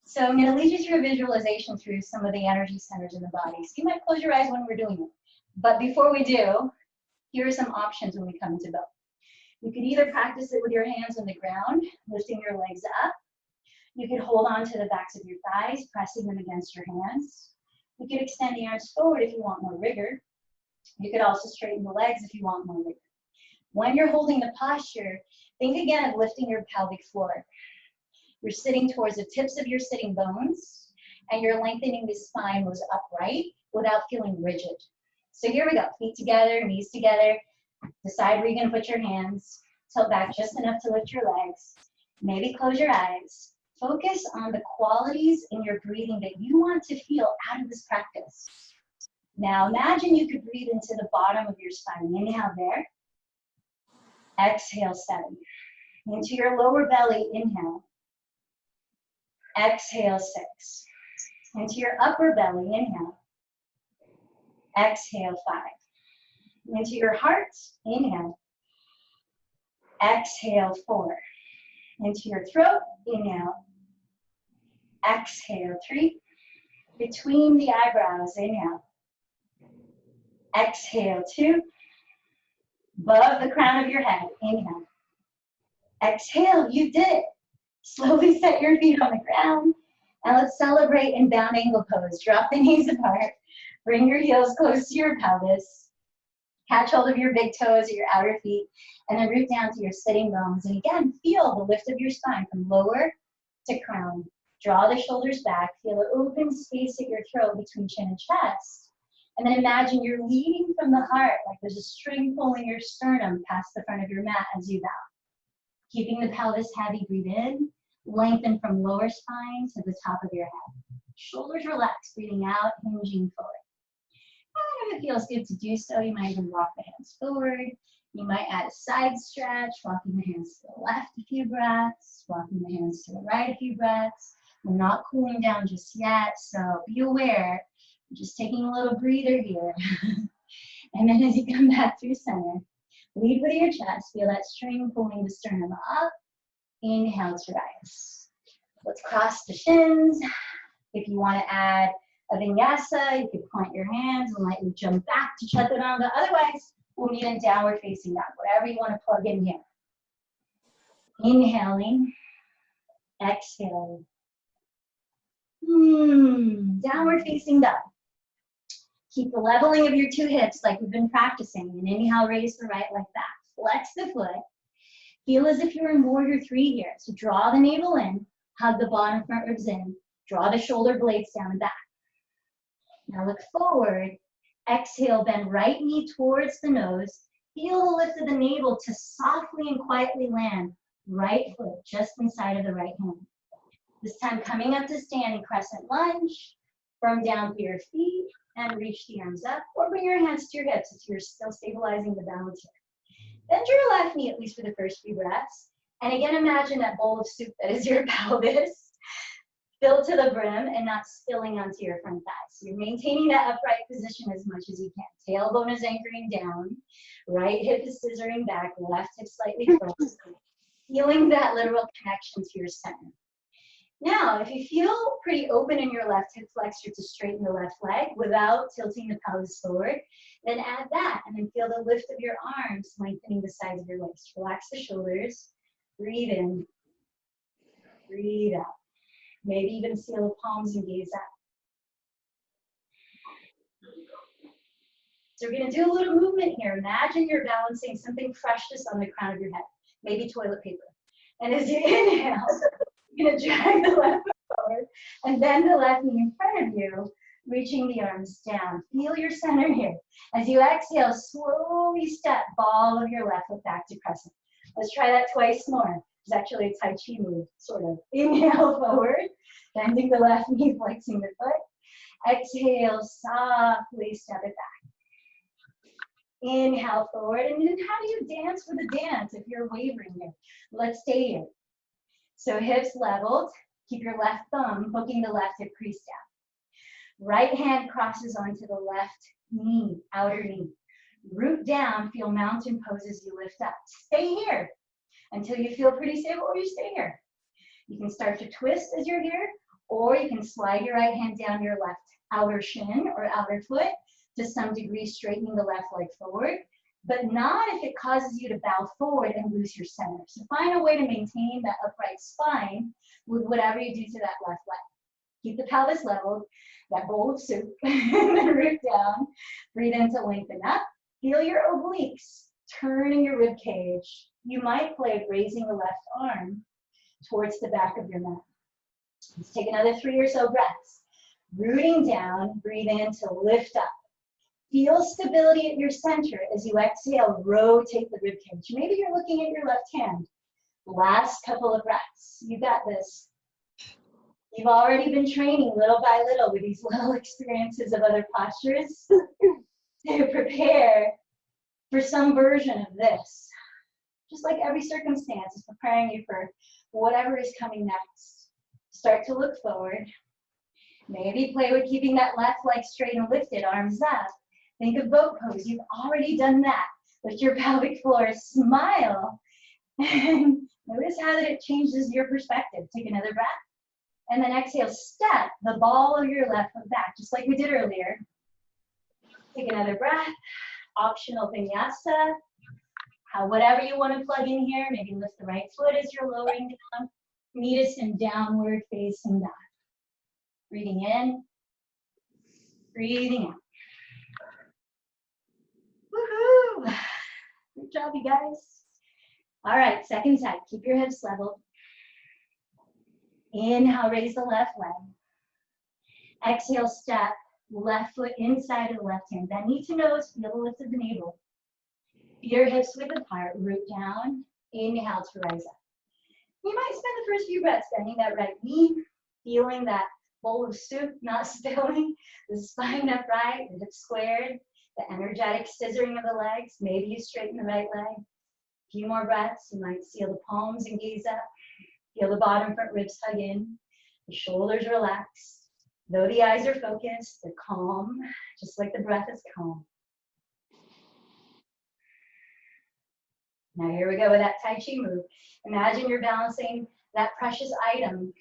So I'm going to lead you through a visualization through some of the energy centers in the body. So you might close your eyes when we're doing it. But before we do, here are some options when we come into boat. You could either practice it with your hands on the ground, lifting your legs up. You could hold on to the backs of your thighs, pressing them against your hands. You could extend the arms forward if you want more rigor. You could also straighten the legs if you want more rigor. When you're holding the posture, think again of lifting your pelvic floor. You're sitting towards the tips of your sitting bones, and you're lengthening the spine most upright without feeling rigid. So here we go, feet together, knees together. Decide where you're going to put your hands. Tilt back just enough to lift your legs. Maybe close your eyes. Focus on the qualities in your breathing that you want to feel out of this practice. Now imagine you could breathe into the bottom of your spine. Inhale there. Exhale 7. Into your lower belly, inhale. Exhale 6. Into your upper belly, inhale. Exhale 5. Into your heart, inhale. Exhale 4. Into your throat, inhale. Exhale 3. Between the eyebrows, inhale. Exhale 2. Above the crown of your head, inhale. Exhale, you did it. Slowly set your feet on the ground. And let's celebrate in bound angle pose. Drop the knees apart. Bring your heels close to your pelvis. Catch hold of your big toes or your outer feet. And then root down to your sitting bones. And again, feel the lift of your spine from lower to crown. Draw the shoulders back. Feel an open space at your throat between chin and chest. And then imagine you're leading from the heart, like there's a string pulling your sternum past the front of your mat as you bow. Keeping the pelvis heavy, breathe in. Lengthen from lower spine to the top of your head. Shoulders relaxed, breathing out, hinging forward. And if it feels good to do so, you might even walk the hands forward. You might add a side stretch, walking the hands to the left a few breaths, walking the hands to the right a few breaths. We're not cooling down just yet, so be aware. We're just taking a little breather here. And then as you come back through center, lead with your chest. Feel that string pulling the sternum up. Inhale to rise. Let's cross the shins. If you want to add a vinyasa, you could plant your hands and lightly jump back to chaturanga. Otherwise, we'll meet in downward facing dog, whatever you want to plug in here. Inhaling, exhaling. Downward facing dog. Keep the leveling of your 2 hips like we've been practicing. And inhale, raise the right leg back. Flex the foot. Feel as if you're in warrior 3 here. So draw the navel in, hug the bottom front ribs in, draw the shoulder blades down and back. Now look forward. Exhale, bend right knee towards the nose. Feel the lift of the navel to softly and quietly land right foot just inside of the right hand. This time coming up to standing crescent lunge. Firm down for your feet and reach the arms up, or bring your hands to your hips if you're still stabilizing the balance here. Bend your left knee at least for the first few breaths. And again, imagine that bowl of soup that is your pelvis, filled to the brim and not spilling onto your front thighs. So you're maintaining that upright position as much as you can. Tailbone is anchoring down, right hip is scissoring back, left hip slightly forward. Feeling that literal connection to your center. Now, if you feel pretty open in your left hip flexor to straighten the left leg without tilting the pelvis forward, then add that and then feel the lift of your arms, lengthening the sides of your legs. Relax the shoulders, breathe in, breathe out. Maybe even seal the palms and gaze up. So we're going to do a little movement here. Imagine you're balancing something precious on the crown of your head, maybe toilet paper. And as you inhale, you're going to drag the left foot forward and bend the left knee in front of you. Reaching the arms down. Feel your center here. As you exhale, slowly step ball of your left foot back to crescent. Let's try that twice more. It's actually a Tai Chi move, sort of. Inhale forward, bending the left knee, flexing the foot. Exhale, softly step it back. Inhale forward, and then how do you dance with a dance if you're wavering here? Let's stay here. So hips leveled, keep your left thumb hooking the left hip crease down. Right hand crosses onto the left knee, outer knee. Root down, feel mountain pose as you lift up. Stay here until you feel pretty stable, or you stay here. You can start to twist as you're here, or you can slide your right hand down your left outer shin or outer foot, to some degree straightening the left leg forward, but not if it causes you to bow forward and lose your center. So find a way to maintain that upright spine with whatever you do to that left leg. Keep the pelvis leveled, that bowl of soup, and then root down. Breathe in to lengthen up. Feel your obliques, turning your rib cage. You might play with raising the left arm towards the back of your mat. Let's take another 3 or so breaths. Rooting down, breathe in to lift up. Feel stability at your center as you exhale, rotate the rib cage. Maybe you're looking at your left hand. Last couple of breaths. You got this. You've already been training little by little with these little experiences of other postures to prepare for some version of this. Just like every circumstance is preparing you for whatever is coming next. Start to look forward. Maybe play with keeping that left leg straight and lifted, arms up. Think of boat pose. You've already done that. Lift your pelvic floor, smile, and notice how that it changes your perspective. Take another breath. And then exhale, step the ball of your left foot back, just like we did earlier. Take another breath. Optional vinyasa. Whatever you want to plug in here, maybe lift the right foot as you're lowering down. Meet us in downward facing dog. Breathing in, breathing out. Woohoo! Good job, you guys. All right, second side. Keep your hips leveled. Inhale, raise the left leg. Exhale, step left foot inside of the left hand. That knee to nose, feel the lift of the navel. Your hips width apart, root down. Inhale to rise up. You might spend the first few breaths bending that right knee, feeling that bowl of soup not spilling, the spine upright, the hips squared, the energetic scissoring of the legs. Maybe you straighten the right leg. A few more breaths. You might seal the palms and gaze up. Feel the bottom front ribs hug in. The shoulders relax. Though the eyes are focused, they're calm, just like the breath is calm. Now here we go with that Tai Chi move. Imagine you're balancing that precious item,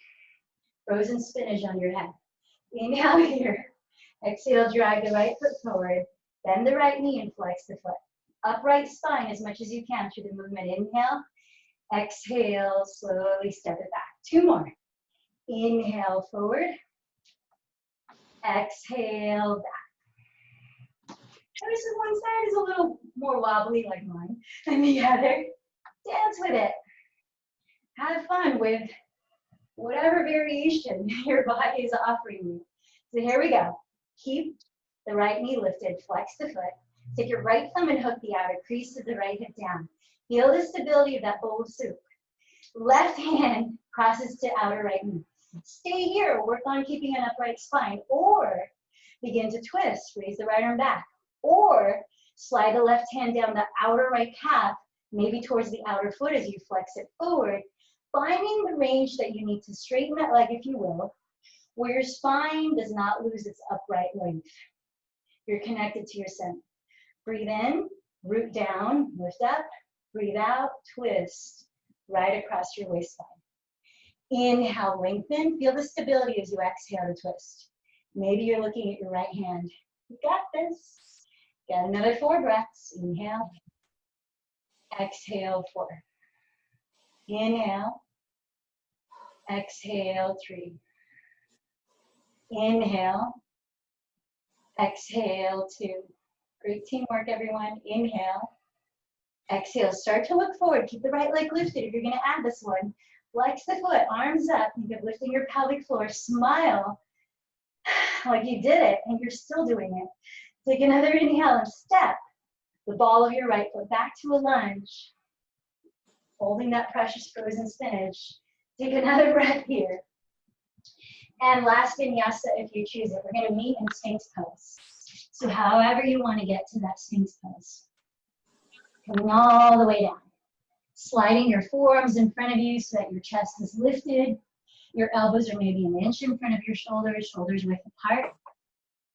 frozen spinach on your head. Inhale here. Exhale, drag the right foot forward. Bend the right knee and flex the foot. Upright spine as much as you can through the movement. Inhale. Exhale, slowly step it back. 2 more. Inhale forward. Exhale back. Notice that one side is a little more wobbly like mine than the other. Dance with it. Have fun with whatever variation your body is offering you. So here we go. Keep the right knee lifted, flex the foot. Take your right thumb and hook the outer crease of the right hip down. Feel the stability of that bowl of soup. Left hand crosses to outer right knee. Stay here, work on keeping an upright spine, or begin to twist, raise the right arm back, or slide the left hand down the outer right calf, maybe towards the outer foot as you flex it forward, finding the range that you need to straighten that leg, if you will, where your spine does not lose its upright length. You're connected to your center. Breathe in, root down, lift up, breathe out, twist, right across your waistline. Inhale, lengthen, feel the stability as you exhale to twist. Maybe you're looking at your right hand. You got this. Get another 4 breaths. Inhale, exhale, 4. Inhale, exhale, 3. Inhale, exhale, 2. Great teamwork, everyone. Inhale, exhale. Start to look forward. Keep the right leg lifted if you're going to add this one. Flex the foot, arms up. Think of lifting your pelvic floor. Smile. like you did it and you're still doing it. Take another inhale and step the ball of your right foot back to a lunge, holding that precious frozen spinach. Take another breath here. And last vinyasa, if you choose it, we're going to meet in Sphinx pose. So however you want to get to that Sphinx pose. Coming all the way down. Sliding your forearms in front of you so that your chest is lifted. Your elbows are maybe an inch in front of your shoulders width apart.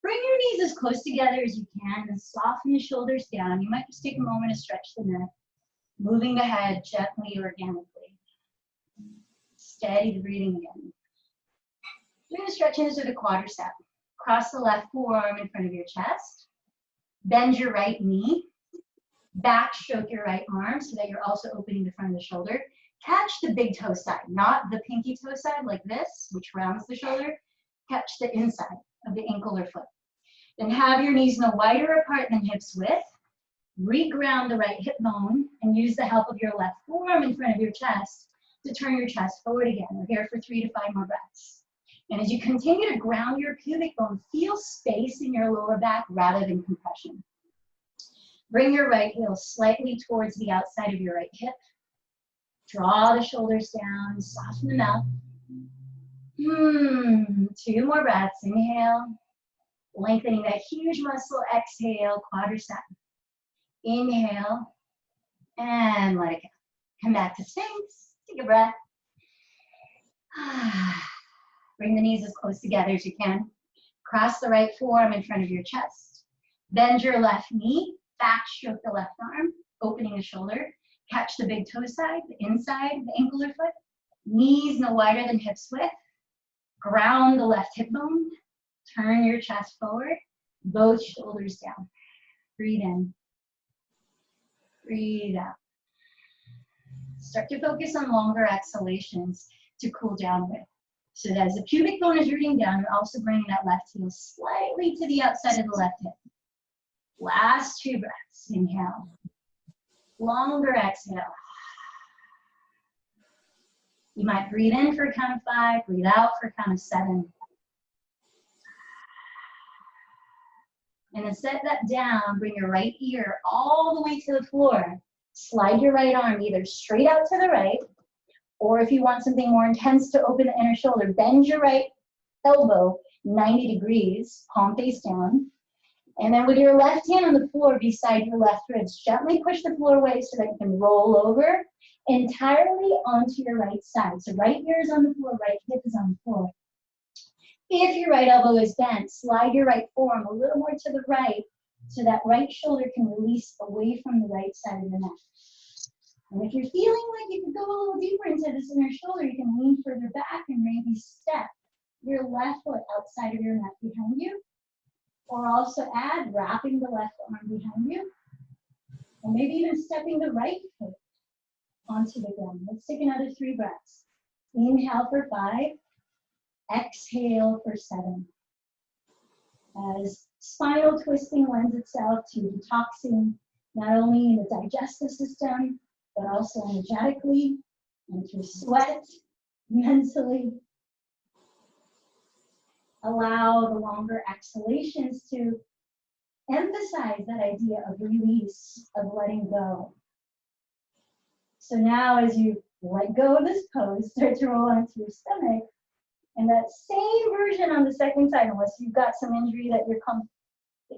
Bring your knees as close together as you can and soften the shoulders down. You might just take a moment to stretch the neck, moving the head gently, organically. Steady the breathing again. You're going to stretch into the quadricep. Cross the left forearm in front of your chest. Bend your right knee. Back stroke your right arm so that you're also opening the front of the shoulder. Catch the big toe side, not the pinky toe side like this, which rounds the shoulder. Catch the inside of the ankle or foot. Then have your knees no wider apart than hips width. Reground the right hip bone and use the help of your left forearm in front of your chest to turn your chest forward again. We're here for 3 to 5 more breaths. And as you continue to ground your pubic bone, feel space in your lower back rather than compression. Bring your right heel slightly towards the outside of your right hip. Draw the shoulders down, soften the mouth. 2 more breaths. Inhale, lengthening that huge muscle. Exhale, quadricep. Inhale, and let it go. Come back to Sphinx. Take a breath. Bring the knees as close together as you can. Cross the right forearm in front of your chest. Bend your left knee. Back stroke the left arm, opening the shoulder. Catch the big toe side, the inside, the ankle or foot. Knees no wider than hips width. Ground the left hip bone. Turn your chest forward. Both shoulders down. Breathe in. Breathe out. Start to focus on longer exhalations to cool down with. So that as the pubic bone is rooting down, you're also bringing that left heel slightly to the outside of the left hip. Last 2 breaths. Inhale. Longer exhale. You might breathe in for a count of 5, breathe out for a count of 7. And then set that down, bring your right ear all the way to the floor. Slide your right arm either straight out to the right, or if you want something more intense to open the inner shoulder, bend your right elbow 90 degrees, palm face down. And then with your left hand on the floor beside your left ribs, gently push the floor away so that you can roll over entirely onto your right side. So right ear is on the floor, right hip is on the floor. If your right elbow is bent, slide your right forearm a little more to the right so that right shoulder can release away from the right side of the neck. And if you're feeling like you could go a little deeper into this inner shoulder, you can lean further back and maybe step your left foot outside of your neck behind you. Or also add wrapping the left arm behind you. Or maybe even stepping the right foot onto the ground. Let's take another 3 breaths. Inhale for 5. Exhale for 7. As spinal twisting lends itself to detoxing not only in the digestive system, but also energetically and through sweat, mentally. Allow the longer exhalations to emphasize that idea of release, of letting go. So now as you let go of this pose, start to roll onto your stomach. And that same version on the second side, unless you've got some injury that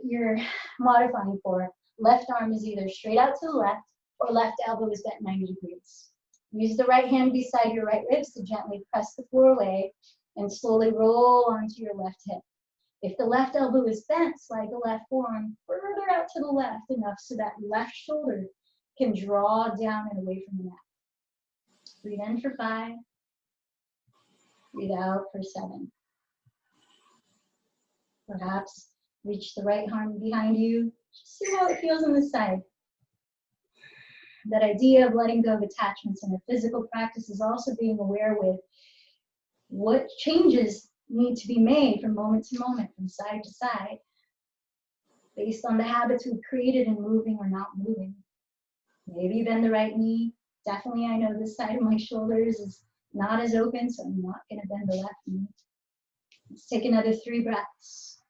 you're modifying for, left arm is either straight out to the left or left elbow is bent 90 degrees. Use the right hand beside your right ribs to gently press the floor away and slowly roll onto your left hip. If the left elbow is bent, slide the left forearm further out to the left enough so that left shoulder can draw down and away from the neck. Breathe in for 5. Breathe out for 7. Perhaps reach the right arm behind you. Just see how it feels on the side. That idea of letting go of attachments in a physical practice is also being aware with what changes need to be made from moment to moment, from side to side, based on the habits we've created in moving or not moving. Maybe bend the right knee. Definitely, I know this side of my shoulders is not as open, so I'm not going to bend the left knee. Let's take another 3 breaths.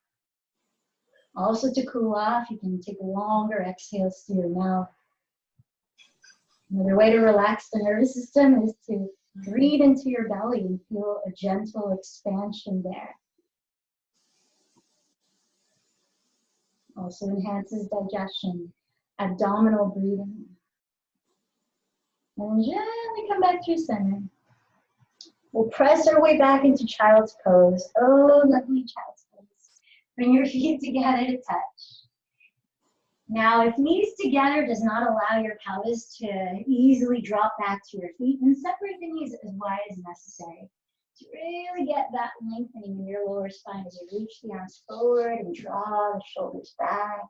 Also to cool off, you can take longer exhales through your mouth. Another way to relax the nervous system is to breathe into your belly and feel a gentle expansion there. Also enhances digestion, abdominal breathing. And gently come back to your center. We'll press our way back into child's pose. Oh, lovely child's pose. Bring your feet together to touch. Now, if knees together does not allow your pelvis to easily drop back to your feet, then separate the knees as wide as necessary to really get that lengthening in your lower spine as you reach the arms forward and draw the shoulders back.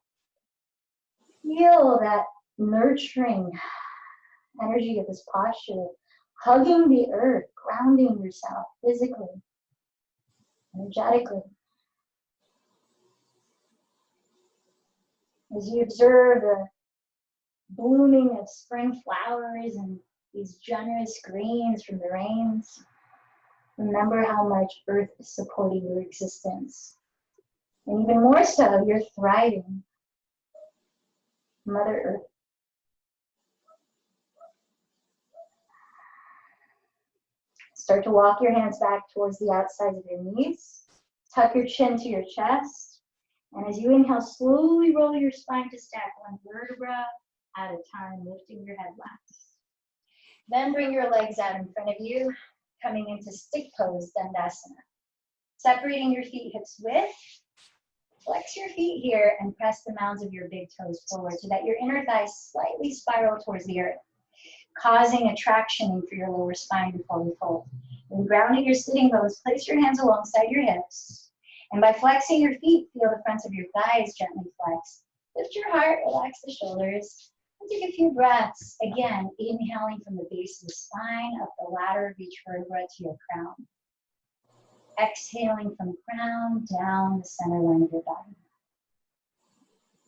Feel that nurturing energy of this posture, hugging the earth, grounding yourself physically, energetically. As you observe the blooming of spring flowers and these generous greens from the rains, remember how much earth is supporting your existence. And even more so, you're thriving. Mother Earth. Start to walk your hands back towards the outsides of your knees. Tuck your chin to your chest. And as you inhale, slowly roll your spine to stack 1 vertebra at a time, lifting your head last. Then bring your legs out in front of you, coming into stick pose, Dandasana. Separating your feet hips width. Flex your feet here and press the mounds of your big toes forward so that your inner thighs slightly spiral towards the earth, causing a traction for your lower spine before we fold. When grounding your sitting pose, place your hands alongside your hips. And by flexing your feet, feel the fronts of your thighs gently flex. Lift your heart, relax the shoulders, and take a few breaths. Again, inhaling from the base of the spine, up the ladder of each vertebra to your crown. Exhaling from crown down the center line of your body.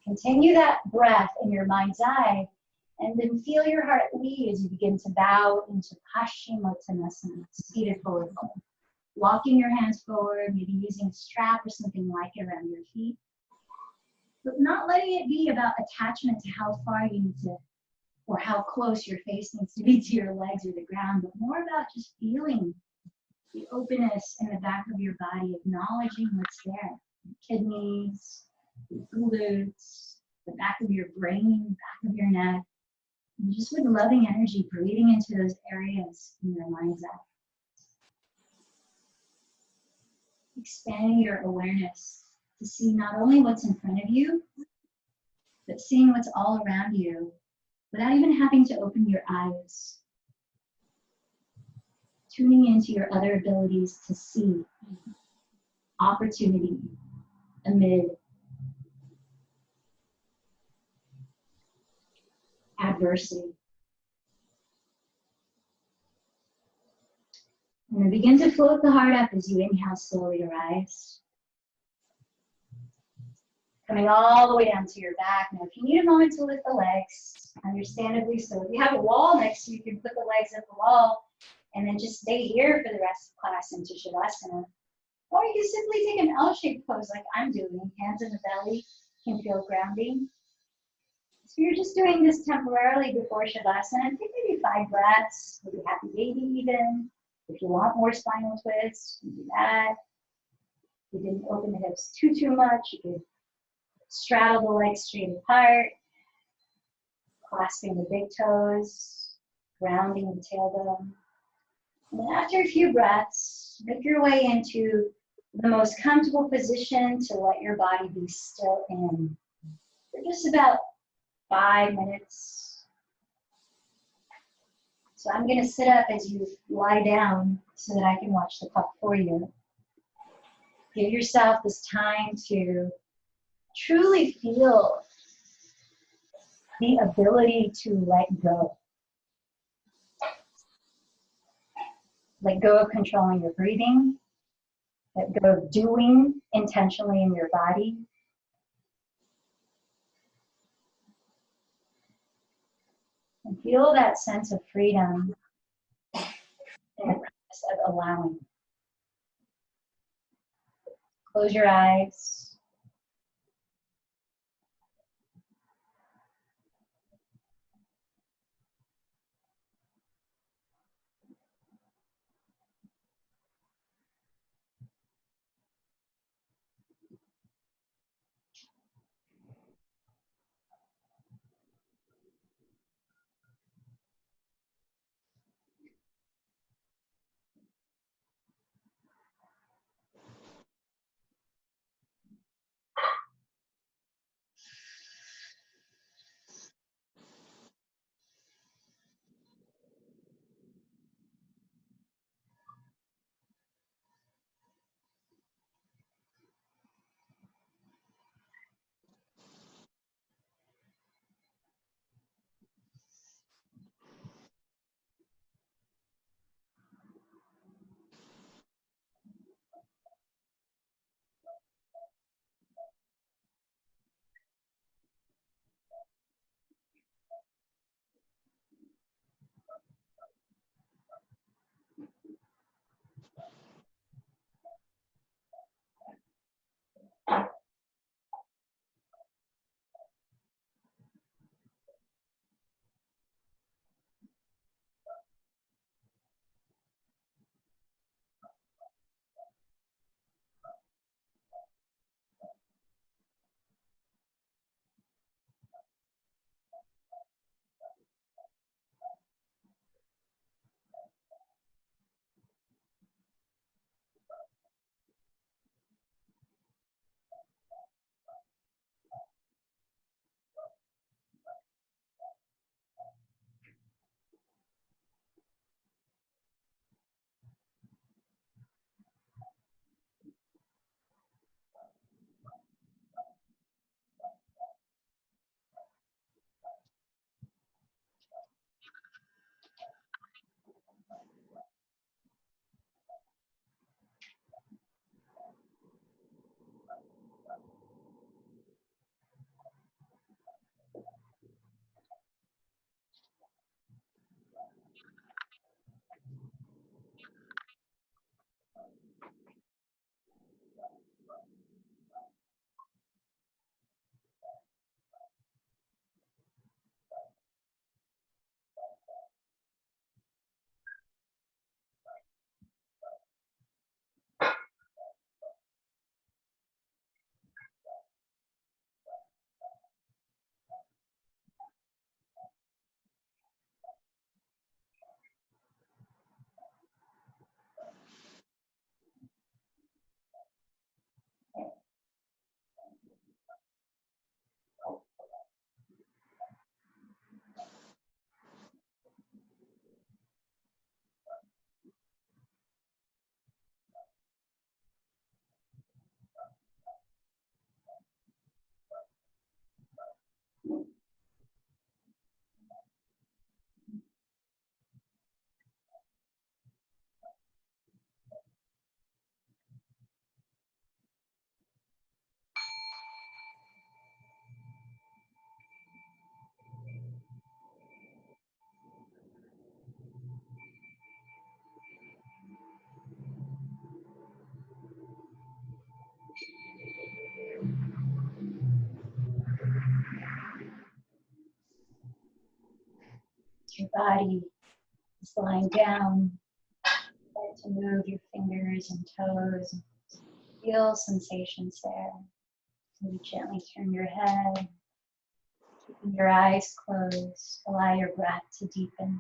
Continue that breath in your mind's eye, and then feel your heart lead as you begin to bow into Paschimottanasana, seated forward fold. Walking your hands forward, maybe using a strap or something like it around your feet. But not letting it be about attachment to how far you need to, or how close your face needs to be to your legs or the ground, but more about just feeling the openness in the back of your body, acknowledging what's there. Your kidneys, your glutes, the back of your brain, back of your neck. And just with loving energy, breathing into those areas in your mind's eye. Expanding your awareness to see not only what's in front of you, but seeing what's all around you without even having to open your eyes. Tuning into your other abilities to see opportunity amid adversity. And then begin to float the heart up as you inhale slowly to rise. Coming all the way down to your back. Now, if you need a moment to lift the legs, understandably so. If you have a wall next to you, you can put the legs at the wall and then just stay here for the rest of the class into Shavasana. Or you can simply take an L-shaped pose like I'm doing. Hands in the belly can feel grounding. So you're just doing this temporarily before Shavasana. Take maybe 5 breaths, maybe happy baby even. If you want more spinal twists, you can do that. If you didn't open the hips too much, you could straddle the legs straight apart, clasping the big toes, grounding the tailbone. And then after a few breaths, make your way into the most comfortable position to let your body be still in for just about 5 minutes. So I'm going to sit up as you lie down so that I can watch the pup for you. Give yourself this time to truly feel the ability to let go. Let go of controlling your breathing. Let go of doing intentionally in your body. And feel that sense of freedom in the process of allowing. Close your eyes. Your body is lying down. Start to move your fingers and toes. Feel sensations there. Maybe gently turn your head. Keeping your eyes closed. Allow your breath to deepen.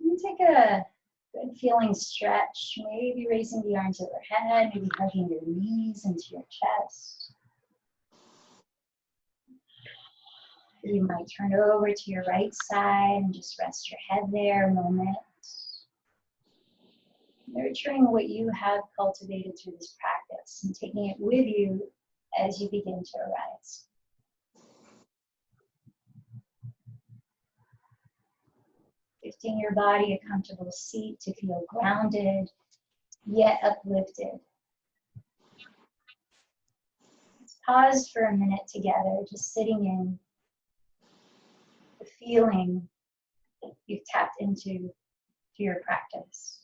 And take a good feeling stretch. Maybe raising the arms overhead. Maybe hugging your knees into your chest. You might turn over to your right side and just rest your head there a moment. Nurturing what you have cultivated through this practice and taking it with you as you begin to arise. Gifting your body a comfortable seat to feel grounded, yet uplifted. Let's pause for a minute together, just sitting in the feeling you've tapped into through your practice.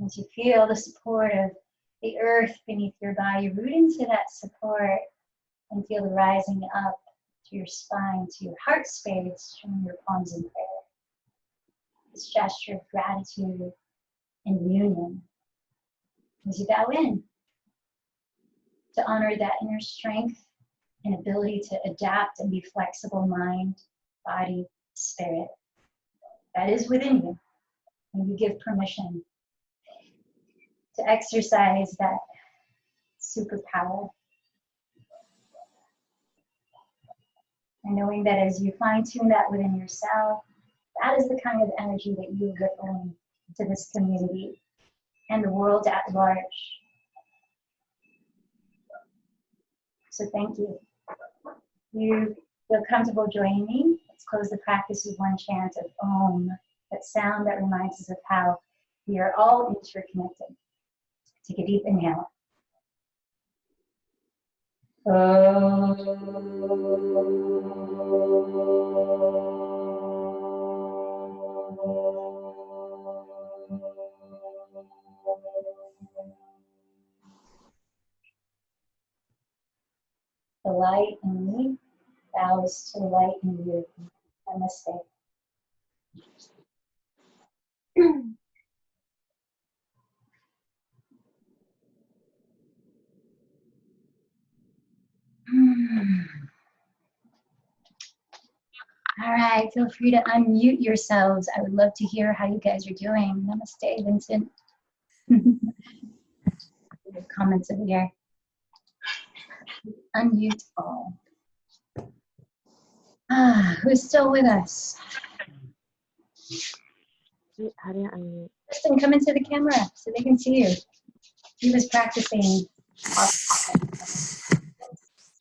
As you feel the support of the earth beneath your body, root into that support and feel the rising up to your spine, to your heart space, showing your palms in prayer. This gesture of gratitude and union. As you bow in, to honor that inner strength and ability to adapt and be flexible mind, body, spirit. That is within you. And you give permission to exercise that superpower. And knowing that as you fine-tune that within yourself, that is the kind of energy that you ripple into this community and the world at large. So thank you. You feel comfortable joining me? Let's close the practice with one chant of Om, that sound that reminds us of how we are all interconnected. Take a deep inhale. The light in me bows to the light in you. Namaste. All right, feel free to unmute yourselves. I would love to hear how you guys are doing. Namaste, Vincent. Comments over here. Unmute all. Who's still with us? How do you unmute? Kristen, come into the camera so they can see you. He was practicing.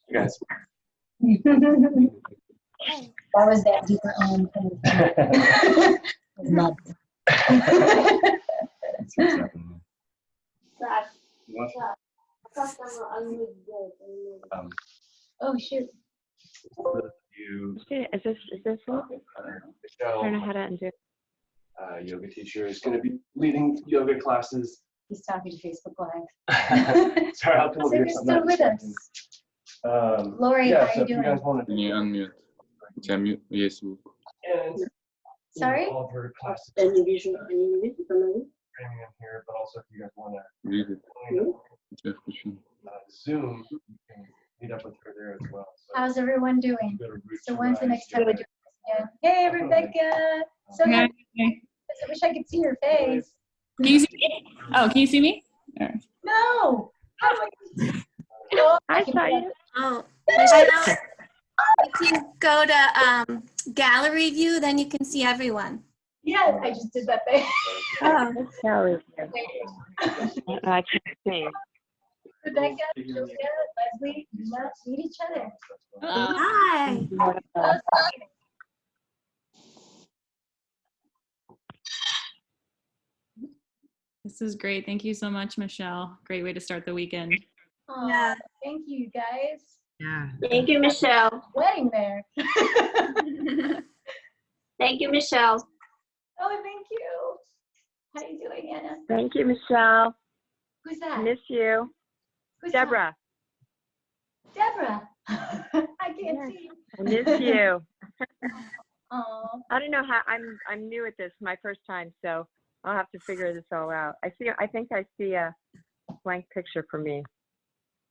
You guys. That was that deeper own thing. Love. That's what's happening. What? Oh shoot. You, Is this it? I don't know how to undo it. yoga teacher, is going to be leading yoga classes. He's talking to Facebook Live. Sorry, I'll come So over here. you're still with us. Lori, Yeah, how so you if you doing? guys want to Can you unmute? Unmute, yes. Sorry? all of her classes streaming in here, but also if you guys want to Read it. Jeff Cushing. Zoom, you can meet up with her there as well. So How's everyone doing? go to Root So to when's the Rise next time we do Yoga. this again? Hey, Rebecca. So Hi. happy. I wish I could see your face. Can you see me? Oh, can you see me? No. How do I? Oh, I can saw see you. Oh, Michelle, you can go to gallery view, then you can see everyone. Yes, I just did that thing. Oh. This gallery here. I can't see. Rebecca, Julia, Leslie, let's meet each other. Hi. This is great. Thank you so much, Michelle. Great way to start the weekend. Aw, Yeah. thank you, guys. Thank you, Michelle. Wedding there. Thank you, Michelle. Oh, thank you. How you doing, Anna? Thank you, Michelle. Who's that? Miss you. Who's Deborah. that? Deborah. I can't Yes. see you. I miss you. Aw. I don't know how I'm new at this, my first time, so I'll have to figure this all out. I think I see a blank picture for me.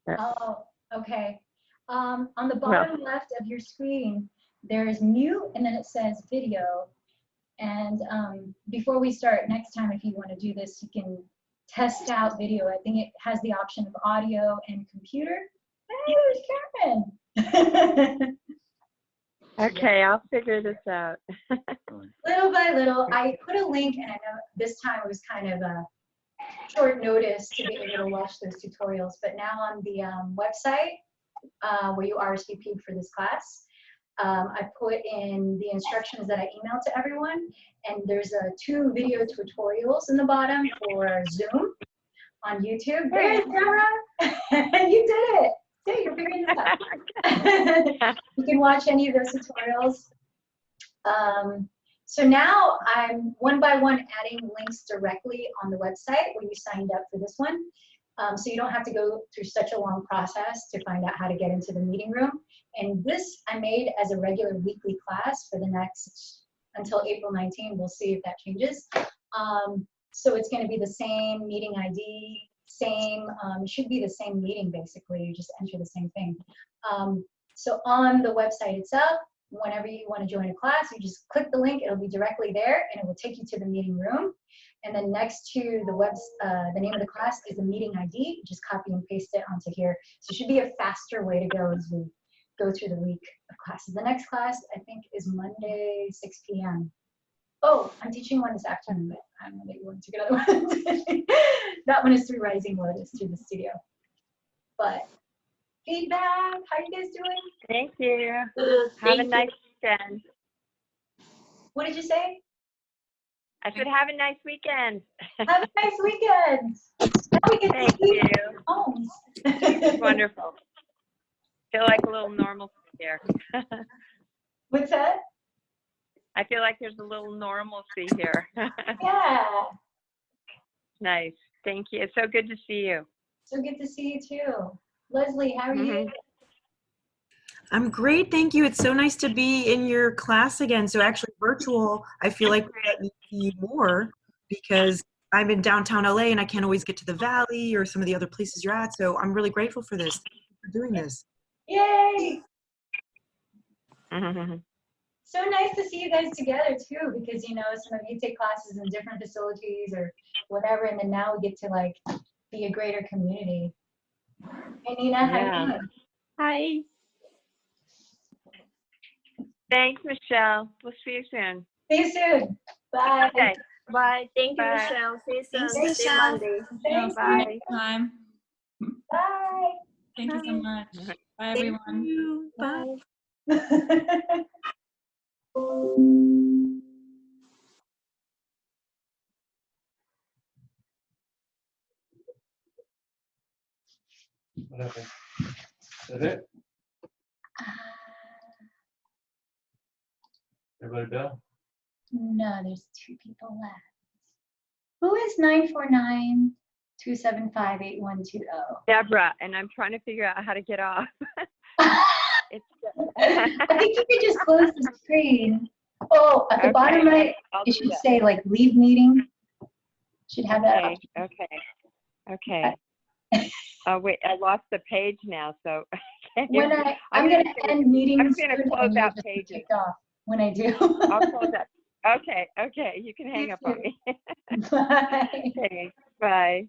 Oh, okay. On the bottom left of your screen, there is mute and then it says video. And before we start, next time if you want to do this, you can test out video. I think it has the option of audio and computer. Hey, there's Karen. Okay, I'll figure this out. Little by little, I put a link, and I know this time it was kind of a short notice to be able to watch those tutorials, but now on the website where you RSVP'd for this class, I put in the instructions that I emailed to everyone, and there's 2 video tutorials in the bottom for Zoom on YouTube. There's Sarah! You did it! See, you're figuring this out. You can watch any of those tutorials. So now I'm one by one adding links directly on the website where you signed up for this one. So you don't have to go through such a long process to find out how to get into the meeting room. And this I made as a regular weekly class for the next, until April 19. We'll see if that changes. So it's going to be the same meeting ID, same, it should be the same meeting basically, you just enter the same thing. So on the website itself, whenever you want to join a class, you just click the link, it'll be directly there and it will take you to the meeting room. And then next to the name of the class is the meeting ID, you just copy and paste it onto here. So it should be a faster way to go as we go through the week of classes. The next class I think is Monday, 6 p.m. Oh, I'm teaching one this afternoon, but I'm gonna make one to get other one. That one is through Rising Lotus, through the studio. But feedback, how you guys doing? Thank you. Have a nice weekend. What did you say? I said have a nice weekend. Have a nice weekend. Now we get Thank to see you. homes. Wonderful. Feel like a little normalcy here. What's that? I feel like there's a little normalcy here. Yeah. Nice. Thank you. It's so good to see you. So good to see you too. Leslie, how are you? I'm great, thank you. It's so nice to be in your class again. So actually virtual, I feel like we let me see you more because I'm in downtown LA and I can't always get to the Valley or some of the other places you're at. So I'm really grateful for this, thank you for doing this. Yay! So nice to see you guys together too, because you know, some of you take classes in different facilities or whatever, and then now we get to like be a greater community. Hey Nina, how you doing? Hi. Thanks, Michelle. We'll see you soon. See you soon. Bye. Okay. Bye. Thank you, Bye. Michelle. See you soon. Thanks, See you Michelle. Monday. Thanks. See you next time. Bye. Thank you so much. Bye, Thank everyone. you. Bye. What happened? Is that it? Everybody done? No, there's 2 people left. Who is 949-275-8120? Deborah, and I'm trying to figure out how to get off. It's, I think you could just close the screen. Oh, at the bottom right, I'll it do should that. say like leave meeting. Should have that option. Okay. Oh wait, I lost the page now, so When I'm gonna end meetings. I'm gonna soon, close and you'll out just be pages. kicked off when I do. I'll close that. Okay, you can hang up on me. Bye. Okay, bye.